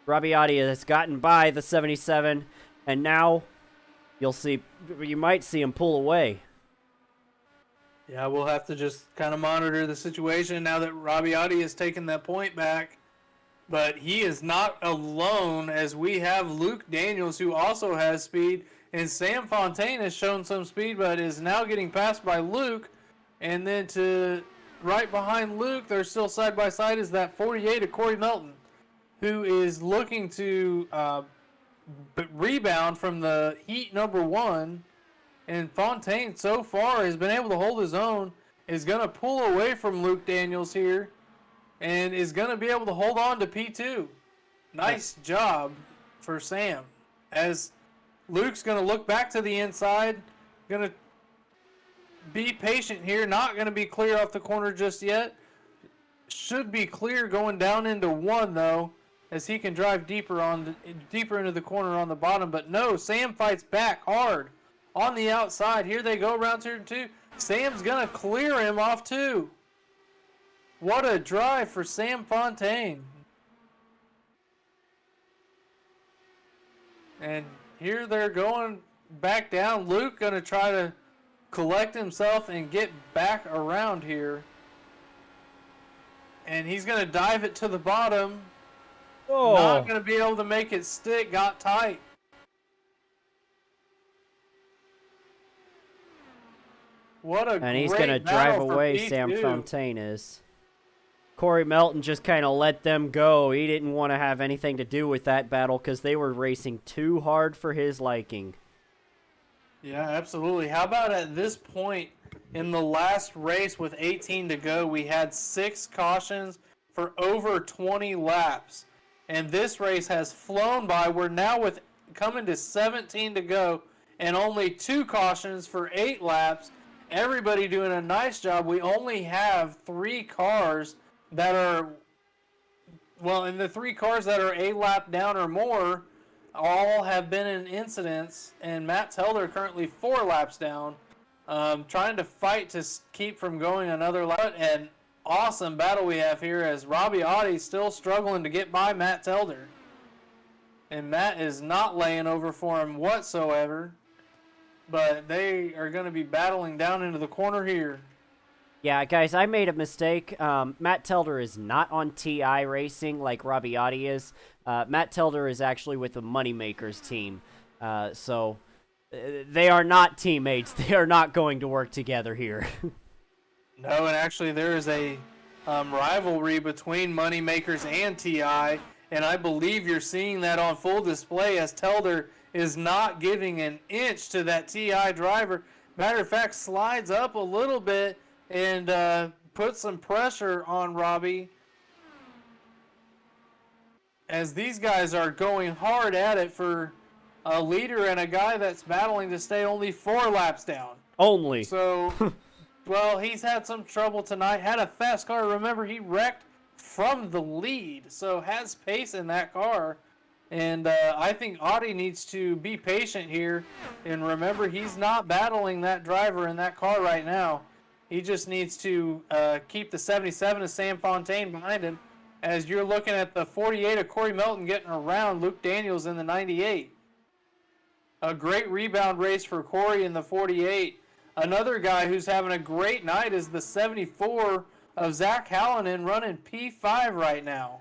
Rabiati has gotten by the 77, and now you might see him pull away. Yeah, we'll have to just kind of monitor the situation now that Rabiati has taken that point back. But he is not alone, as we have Luke Daniels, who also has speed, and Sam Fontaine has shown some speed, but is now getting passed by Luke. And then to right behind Luke, they're still side by side, is that 48 of Corey Melton, who is looking to rebound from the heat number 1. And Fontaine so far has been able to hold his own, is going to pull away from Luke Daniels here, and is going to be able to hold on to P2. Nice job for Sam. As Luke's going to look back to the inside, going to be patient here, not going to be clear off the corner just yet. Should be clear going down into 1 though, as he can drive deeper into the corner on the bottom. But no, Sam fights back hard on the outside. Here they go around turn 2. Sam's going to clear him off 2. What a drive for Sam Fontaine. And here they're going back down. Luke going to try to collect himself and get back around here. And he's going to dive it to the bottom. Oh. Not going to be able to make it stick. Got tight. What a And he's great going to drive battle for away, Sam P2. Fontaine is. Corey Melton just kind of let them go. He didn't want to have anything to do with that battle because they were racing too hard for his liking. Yeah, absolutely. How about at this point in the last race with 18 to go, we had 6 cautions for over 20 laps. And this race has flown by. We're now coming to 17 to go and only 2 cautions for 8 laps. Everybody doing a nice job. We only have 3 cars that are, well, in the 3 cars that are a lap down or more, all have been in incidents, and Matt Telder currently 4 laps down, trying to fight to keep from going another lap. An awesome battle we have here as Robbie Audie's still struggling to get by Matt Telder. And Matt is not laying over for him whatsoever, but they are going to be battling down into the corner here. Yeah, guys, I made a mistake. Matt Telder is not on TI Racing like Robbie Audi is. Matt Telder is actually with the Moneymakers team. So they are not teammates. They are not going to work together here. No, and actually there is a rivalry between Moneymakers and TI, and I believe you're seeing that on full display as Telder is not giving an inch to that TI driver. Matter of fact, slides up a little bit and put some pressure on Robbie as these guys are going hard at it for a leader and a guy that's battling to stay only 4 laps down. Only. So, well, he's had some trouble tonight. Had a fast car. Remember, he wrecked from the lead, so has pace in that car. And I think Audi needs to be patient here. And remember, he's not battling that driver in that car right now. He just needs to keep the 77 of Sam Fontaine behind him as you're looking at the 48 of Corey Melton getting around Luke Daniels in the 98. A great rebound race for Corey in the 48. Another guy who's having a great night is the 74 of Zach Hallinan running P5 right now.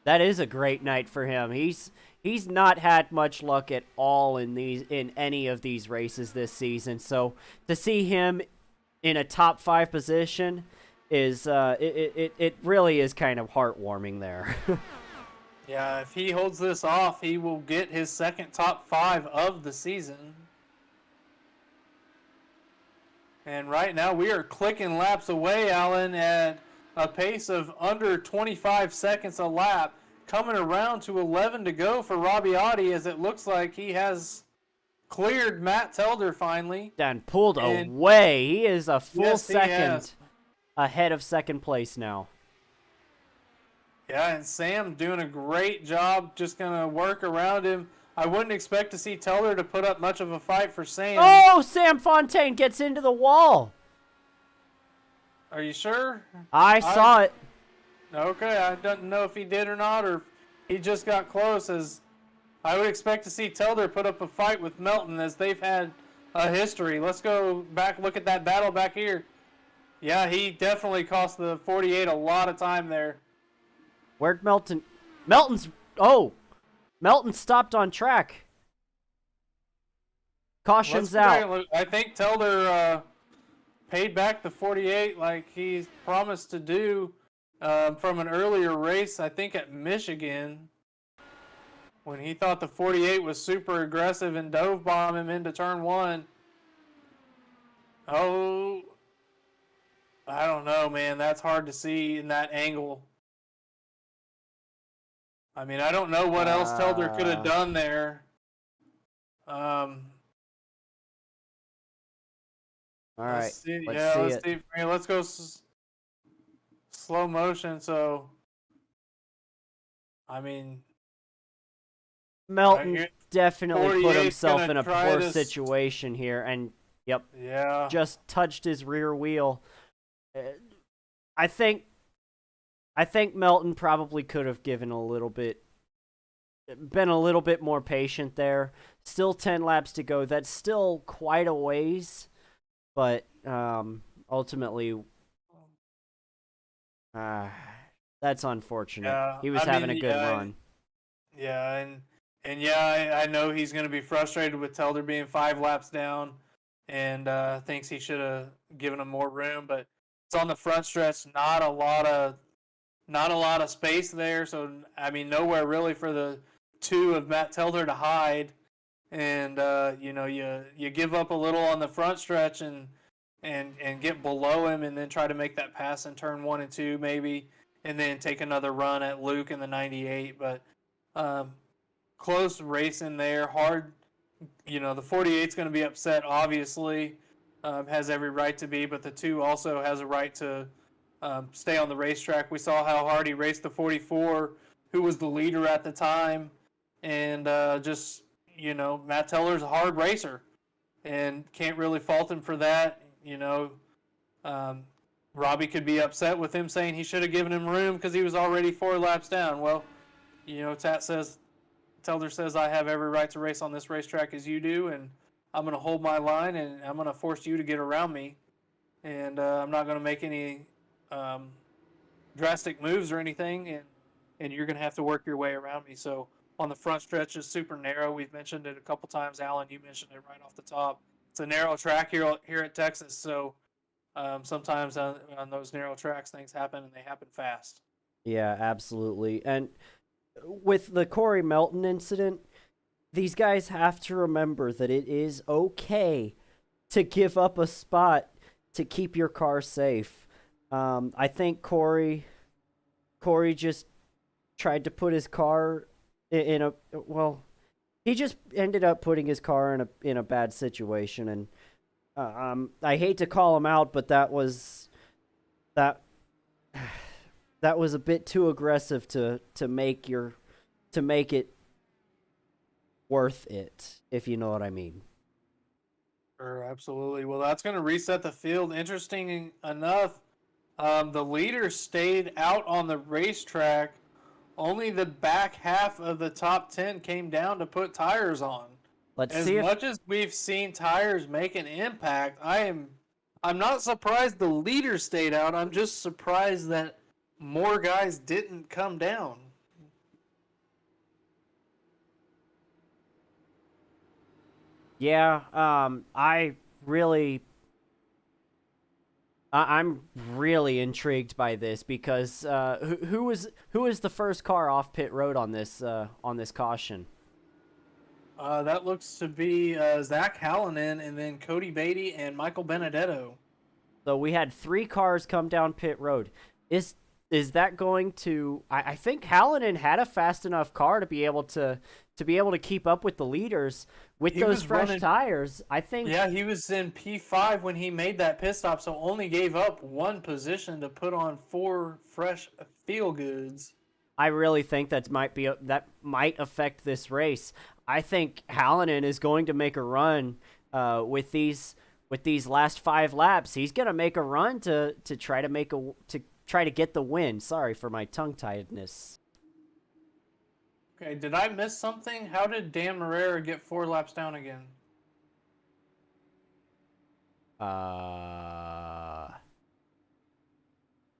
That is a great night for him. He's not had much luck at all in any of these races this season. So to see him in a top 5 position is it really is kind of heartwarming there. Yeah, if he holds this off, he will get his second top 5 of the season. And right now we are clicking laps away, Alan, at a pace of under 25 seconds a lap, coming around to 11 to go for Robbie Audi as it looks like he has cleared Matt Telder finally. And pulled away. He is a full Yes, he second has. ahead of second place now. Yeah, and Sam doing a great job, just going to work around him. I wouldn't expect to see Telder to put up much of a fight for Sam. Oh, Sam Fontaine gets into the wall. Are you sure? I saw it. Okay, I don't know if he did or not, or if he just got close, as I would expect to see Telder put up a fight with Melton as they've had a history. Let's go back, look at that battle back here. Yeah, he definitely cost the 48 a lot of time there. Where'd Melton... Melton stopped on track. Caution's out. I think Telder paid back the 48 like he promised to do from an earlier race, I think at Michigan, when he thought the 48 was super aggressive and dove bomb him into turn 1. Oh, I don't know, man. That's hard to see in that angle. I mean, I don't know what else Telder could have done there. All right. Let's see. Let's see it. Here, let's go slow motion. So, I mean, Melton definitely put 48's himself gonna in a try poor to situation here, and yep, yeah, just touched his rear wheel. I think Melton probably could have been a little bit more patient there. Still 10 laps to go. That's still quite a ways, but ultimately, that's unfortunate. Yeah, He was having a good run. Yeah, and yeah, I know he's going to be frustrated with Telder being 5 laps down, and thinks he should have given him more room. But it's on the front stretch, not a lot of space there. So I mean, nowhere really for the 2 of Matt Telder to hide, and you give up a little on the front stretch and get below him, and then try to make that pass in turn 1 and 2 maybe, and then take another run at Luke in the 98. But close racing there, hard. The 48's going to be upset, obviously, has every right to be, but the 2 also has a right to stay on the racetrack. We saw how hard he raced the 44, who was the leader at the time. And Matt Teller's a hard racer and can't really fault him for that. Robbie could be upset with him saying he should have given him room because he was already 4 laps down. Well, Teller says, I have every right to race on this racetrack as you do, and I'm going to hold my line, and I'm going to force you to get around me. And I'm not going to make any drastic moves or anything, and you're going to have to work your way around me. So on the front stretch is super narrow. We've mentioned it a couple times. Alan, you mentioned it right off the top. It's a narrow track here at Texas, so sometimes on those narrow tracks things happen, and they happen fast. Yeah, absolutely. And with the Corey Melton incident, these guys have to remember that it is okay to give up a spot to keep your car safe. I think Corey just tried to put his car he just ended up putting his car in a bad situation, and I hate to call him out, but that was a bit too aggressive to make it worth it, if you know what I mean. Sure, absolutely. Well, that's going to reset the field. Interesting enough, the leader stayed out on the racetrack. Only the back half of the top 10 came down to put tires on. As much as we've seen tires make an impact, I'm not surprised the leader stayed out. I'm just surprised that more guys didn't come down. Yeah, I'm really intrigued by this because who was the first car off pit road on this caution? That looks to be Zach Hallinan, and then Cody Beatty and Michael Benedetto. So we had 3 cars come down pit road. Is that going to? I think Hallinan had a fast enough car to be able to keep up with the leaders with those fresh tires. I think. Yeah, he was in P5 when he made that pit stop, so only gave up 1 position to put on 4 fresh feel goods. I really think that might affect this race. I think Hallinan is going to make a run with these last 5 laps. He's going to make a run to try to get the win. Sorry for my tongue-tiedness. Okay, did I miss something? How did Dan Marrera get 4 laps down again?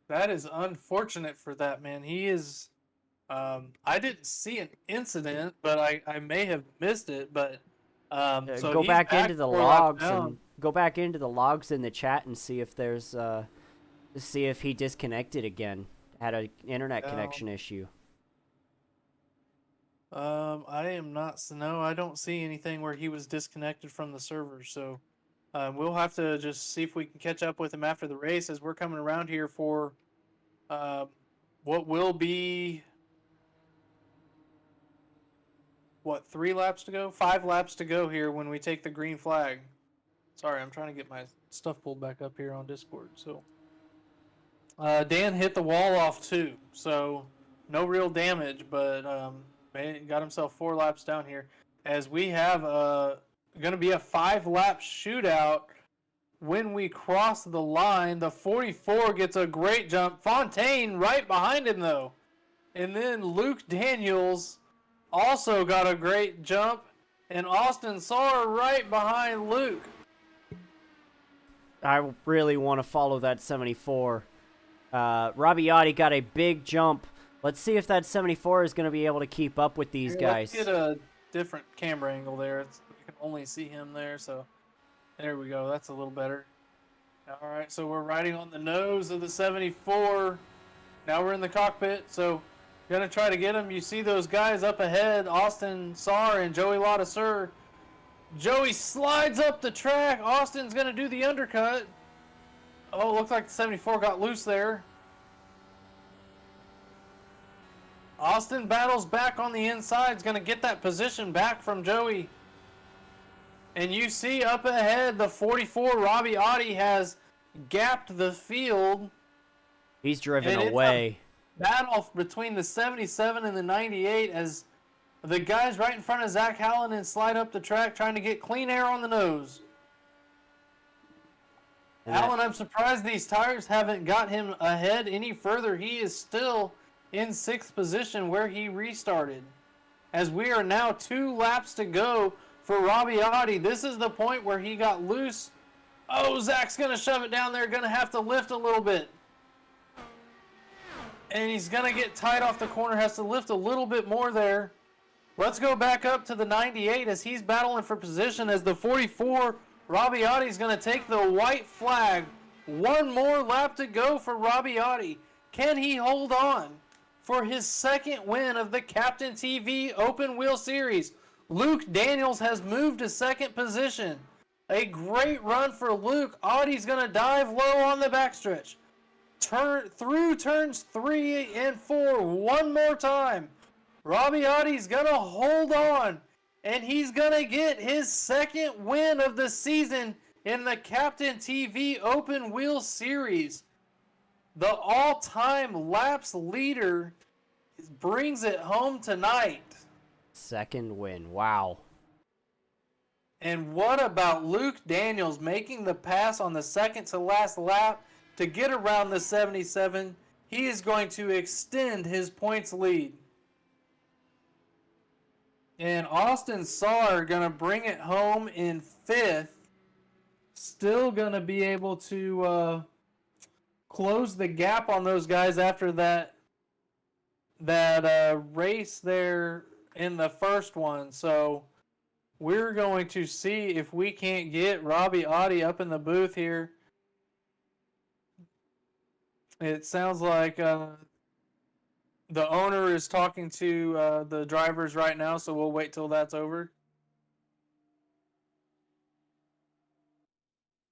That is unfortunate for that man. He is. I didn't see an incident, but I may have missed it. But so go back into the logs and go back into the logs in the chat and see if there's see if he disconnected again. Had an internet connection issue. I don't see anything where he was disconnected from the server. So we'll have to just see if we can catch up with him after the race as we're coming around here for what will be. 3 laps to go? 5 laps to go here when we take the green flag. Sorry, I'm trying to get my stuff pulled back up here on Discord. So, Dan hit the wall off too, so no real damage, but got himself 4 laps down here. As we have going to be a 5-lap shootout when we cross the line. The 44 gets a great jump. Fontaine right behind him though, and then Luke Daniels also got a great jump, and Austin Saar right behind Luke. I really want to follow that 74. Robbie Yachty got a big jump. Let's see if that 74 is going to be able to keep up with these guys. Let's get a different camera angle there. You can only see him there, so there we go. That's a little better. All right, so we're riding on the nose of the 74. Now we're in the cockpit, so gonna try to get him. You see those guys up ahead, Austin Saar and Joey Ladesseur. Joey slides up the track. Austin's gonna do the undercut. Oh, looks like the 74 got loose there. Austin battles back on the inside. Is gonna get that position back from Joey. And you see up ahead, the 44, Robbie Oddie, has gapped the field. He's driven And it's a away. battle between the 77 and the 98 as the guys right in front of Zach Hallinan slide up the track trying to get clean air on the nose. And that- Alan, I'm surprised these tires haven't got him ahead any further. He is still in 6th position where he restarted. As we are now 2 laps to go for Robbie Oddie. This is the point where he got loose. Oh, Zach's going to shove it down there. Going to have to lift a little bit. And he's going to get tight off the corner. Has to lift a little bit more there. Let's go back up to the 98 as he's battling for position as the 44, Robbie Oddie, is going to take the white flag. One more lap to go for Robbie Oddie. Can he hold on for his 2nd win of the Captain TV Open Wheel Series? Luke Daniels has moved to 2nd position. A great run for Luke. Audie's going to dive low on the backstretch. Through turns 3 and 4 one more time. Robbie Oddie's going to hold on, and he's going to get his 2nd win of the season in the Captain TV Open Wheel Series. The all-time laps leader brings it home tonight. 2nd win. Wow. And what about Luke Daniels making the pass on the 2nd to last lap to get around the 77? He is going to extend his points lead. And Austin Saar going to bring it home in 5th. Still going to be able to close the gap on those guys after that race there in the first one. So we're going to see if we can't get Robbie Oddie up in the booth here. It sounds like the owner is talking to the drivers right now, so we'll wait till that's over.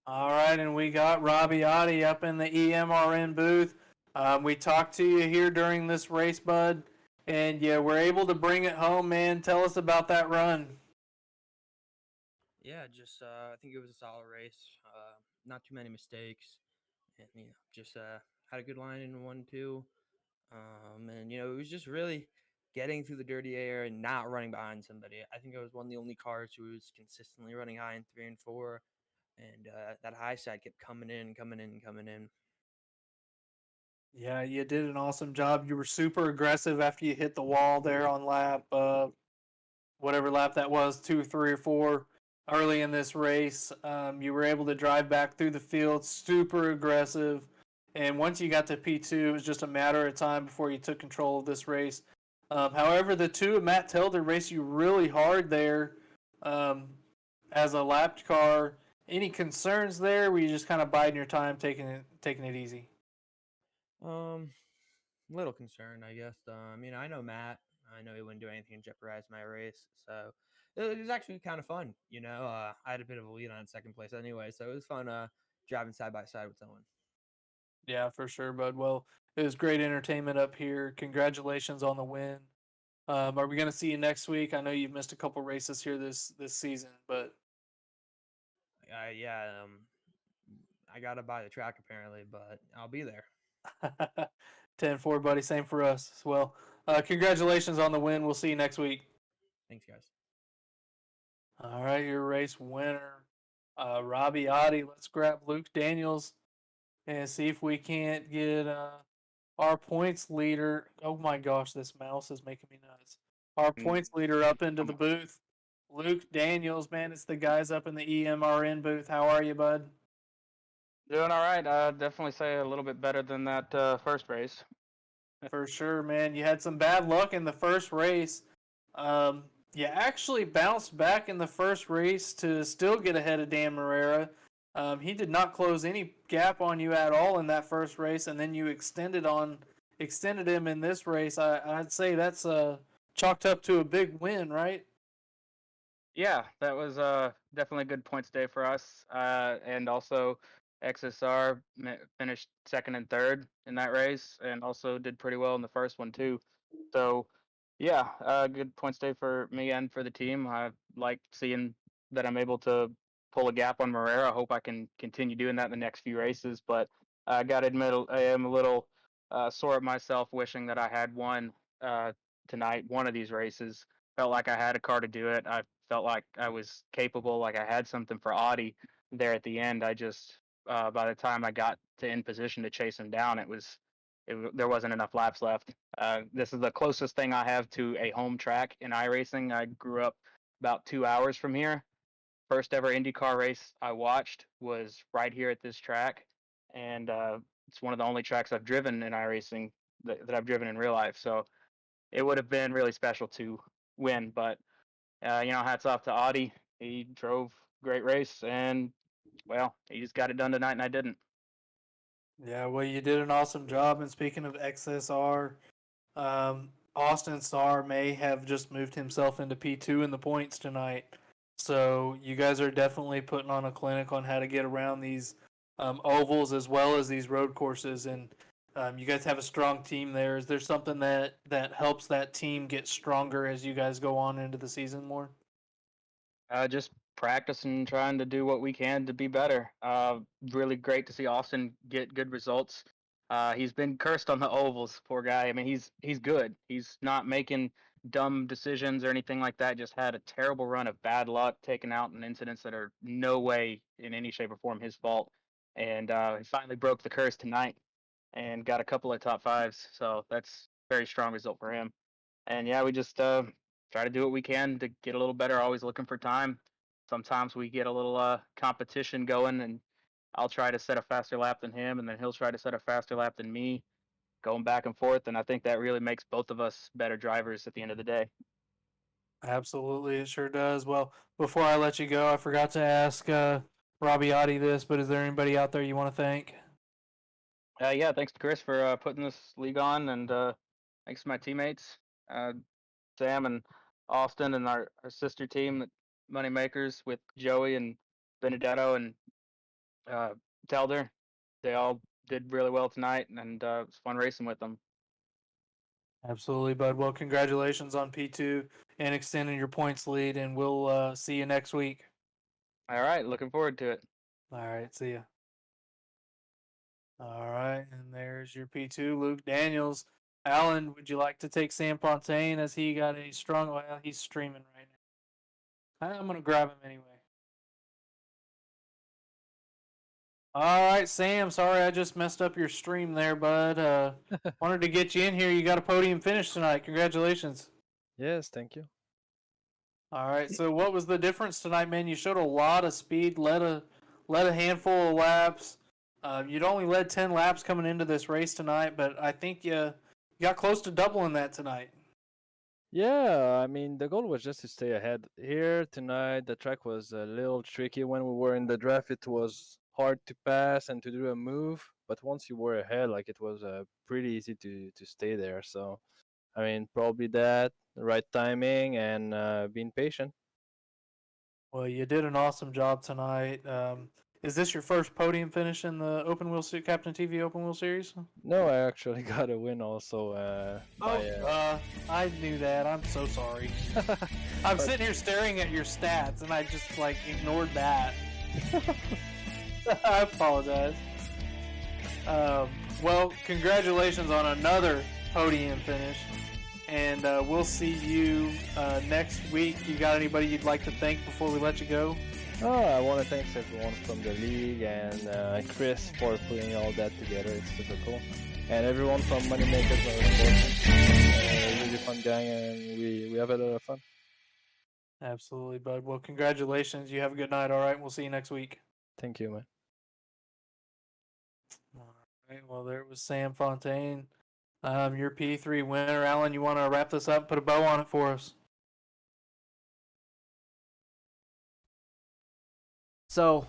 All right, and we got Robbie Oddie up in the EMRN booth. We talked to you here during this race, bud, and yeah, we're able to bring it home, man. Tell us about that run. Yeah, just I think it was a solid race. Not too many mistakes, and just had a good line in 1-2. And it was just really getting through the dirty air and not running behind somebody. I think I was one of the only cars who was consistently running high in 3 and 4, and that high side kept coming in. Yeah, you did an awesome job. You were super aggressive after you hit the wall there on lap, whatever lap that was, 2, 3, or 4, early in this race. You were able to drive back through the field, super aggressive. And once you got to P2, it was just a matter of time before you took control of this race. However, the 2 of Matt Telder raced you really hard there as a lapped car. Any concerns there? Were you just kind of biding your time, taking it easy? Little concerned, I guess. I know Matt. I know he wouldn't do anything to jeopardize my race, so it was actually kind of fun. I had a bit of a lead on 2nd place anyway, so it was fun driving side by side with someone. Yeah, for sure, bud. Well, it was great entertainment up here. Congratulations on the win. Are we going to see you next week? I know you've missed a couple races here this season, but yeah, I gotta buy the track apparently, but I'll be there. 10-4, buddy. Same for us as well. Congratulations on the win. We'll see you next week. Thanks, guys. All right, your race winner, Robbie Oddie. Let's grab Luke Daniels and see if we can't get our points leader. Oh my gosh, this mouse is making me nuts. Our points leader up into the booth. Luke Daniels, man, it's the guys up in the EMRN booth. How are you, bud? Doing all right. Definitely say a little bit better than that first race. For sure, man. You had some bad luck in the first race. You actually bounced back in the first race to still get ahead of Dan Marrera. He did not close any gap on you at all in that first race, and then you extended him in this race. I'd say that's chalked up to a big win, right? Yeah, that was definitely a good points day for us. And also XSR finished 2nd and 3rd in that race, and also did pretty well in the first one too. So yeah, good points day for me and for the team. I like seeing that I'm able to pull a gap on Marrera. I hope I can continue doing that in the next few races. But I got to admit, I am a little sore at myself, wishing that I had won tonight, one of these races. Felt like I had a car to do it. I felt like I was capable, like I had something for Audi there at the end. I just, by the time I got to in position to chase him down, there wasn't enough laps left. This is the closest thing I have to a home track in iRacing. I grew up about 2 hours from here. First ever IndyCar race I watched was right here at this track, and it's one of the only tracks I've driven in iRacing that I've driven in real life. So it would have been really special to win. But hats off to Audi. He drove a great race, and well, he just got it done tonight, and I didn't. Yeah, well, you did an awesome job. And speaking of XSR, Austin Starr may have just moved himself into P2 in the points tonight. So you guys are definitely putting on a clinic on how to get around these ovals as well as these road courses. And you guys have a strong team there. Is there something that helps that team get stronger as you guys go on into the season more? Just practicing, trying to do what we can to be better. Really great to see Austin get good results. He's been cursed on the ovals, poor guy. I mean, he's good. He's not making dumb decisions or anything like that. Just had a terrible run of bad luck, taken out in incidents that are no way in any shape or form his fault. And he finally broke the curse tonight and got a couple of top fives. So that's a very strong result for him. And yeah, we just try to do what we can to get a little better. Always looking for time. Sometimes we get a little competition going, and I'll try to set a faster lap than him, and then he'll try to set a faster lap than me, going back and forth. And I think that really makes both of us better drivers at the end of the day. Absolutely, it sure does. Well, before I let you go, I forgot to ask Robbie Otti this, but is there anybody out there you want to thank? Yeah, thanks to Chris for putting this league on, and thanks to my teammates, Sam and Austin, and our sister team, Moneymakers, with Joey and Benedetto and Telder. They all did really well tonight, and it was fun racing with them. Absolutely, bud. Well, congratulations on P2 and extending your points lead, and we'll see you next week. All right, looking forward to it. All right, see ya. All right, and there's your P2, Luke Daniels. Alan, would you like to take Sam Fontaine as he got a strong... Well, he's streaming right now. I'm going to grab him anyway. All right, Sam, sorry I just messed up your stream there, bud. Wanted to get you in here. You got a podium finish tonight. Congratulations. Yes, thank you. All right, so what was the difference tonight, man? You showed a lot of speed, led a handful of laps. You'd only led 10 laps coming into this race tonight, but I think you got close to doubling that tonight. Yeah, I mean, the goal was just to stay ahead. Here tonight, the track was a little tricky. When we were in the draft, it was hard to pass and to do a move. But once you were ahead, like, it was pretty easy to stay there. So, I mean, probably that, the right timing, and being patient. Well, you did an awesome job tonight. Is this your first podium finish in the Captain TV Open Wheel Series? No, I actually got a win also. I knew that. I'm so sorry. I'm sitting here staring at your stats, and I just ignored that. I apologize. Well, congratulations on another podium finish, and we'll see you next week. You got anybody you'd like to thank before we let you go? Oh, I want to thank everyone from the league and Chris for putting all that together. It's super cool. And everyone from Moneymakers Motorsports. Really fun gang, and we have a lot of fun. Absolutely, bud. Well, congratulations. You have a good night, all right? We'll see you next week. Thank you, man. All right, well, there was Sam Fontaine. Your P3 winner. Alan, you want to wrap this up? Put a bow on it for us. So,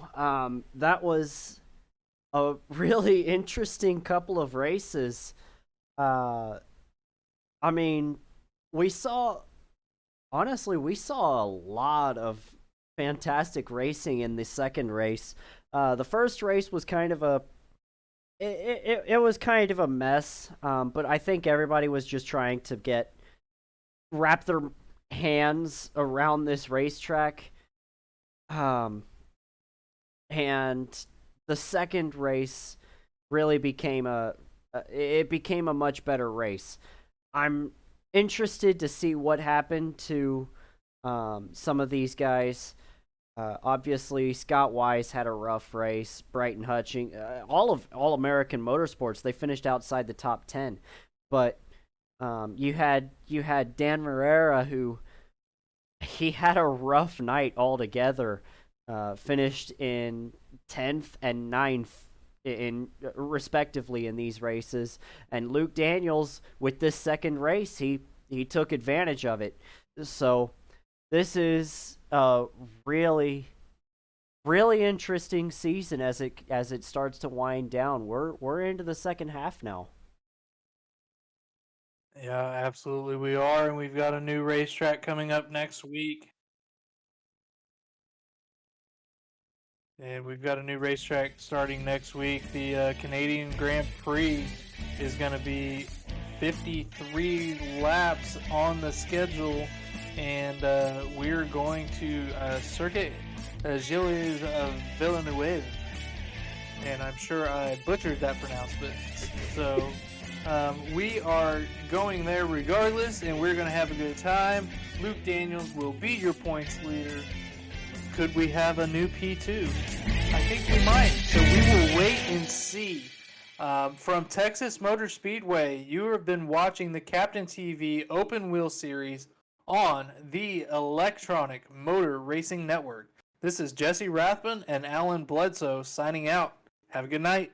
that was a really interesting couple of races. I mean, we saw a lot of fantastic racing in the second race. The first race was kind of it was kind of a mess, but I think everybody was just trying to wrap their hands around this racetrack. And the second race really became a it became a much better race. I'm interested to see what happened to some of these guys. Obviously, Scott Wise had a rough race. Brighton Hutching, all American Motorsports, they finished outside the top 10. But you had Dan Marrera, who he had a rough night altogether. Finished in 10th and 9th in respectively in these races, and Luke Daniels with this second race, he took advantage of it. So this is a really interesting season as it starts to wind down. We're into the second half now. Yeah, absolutely we are, and we've got a new racetrack coming up next week. And we've got a new racetrack starting next week. The Canadian Grand Prix is going to be 53 laps on the schedule, and we're going to Circuit Gilles Villeneuve. And I'm sure I butchered that pronouncement. So we are going there regardless, and we're going to have a good time. Luke Daniels will be your points leader. Could we have a new P2? I think we might. So we will wait and see. From Texas Motor Speedway, you have been watching the Captain TV Open Wheel Series on the Electronic Motor Racing Network. This is Jesse Rathman and Alan Bledsoe signing out. Have a good night.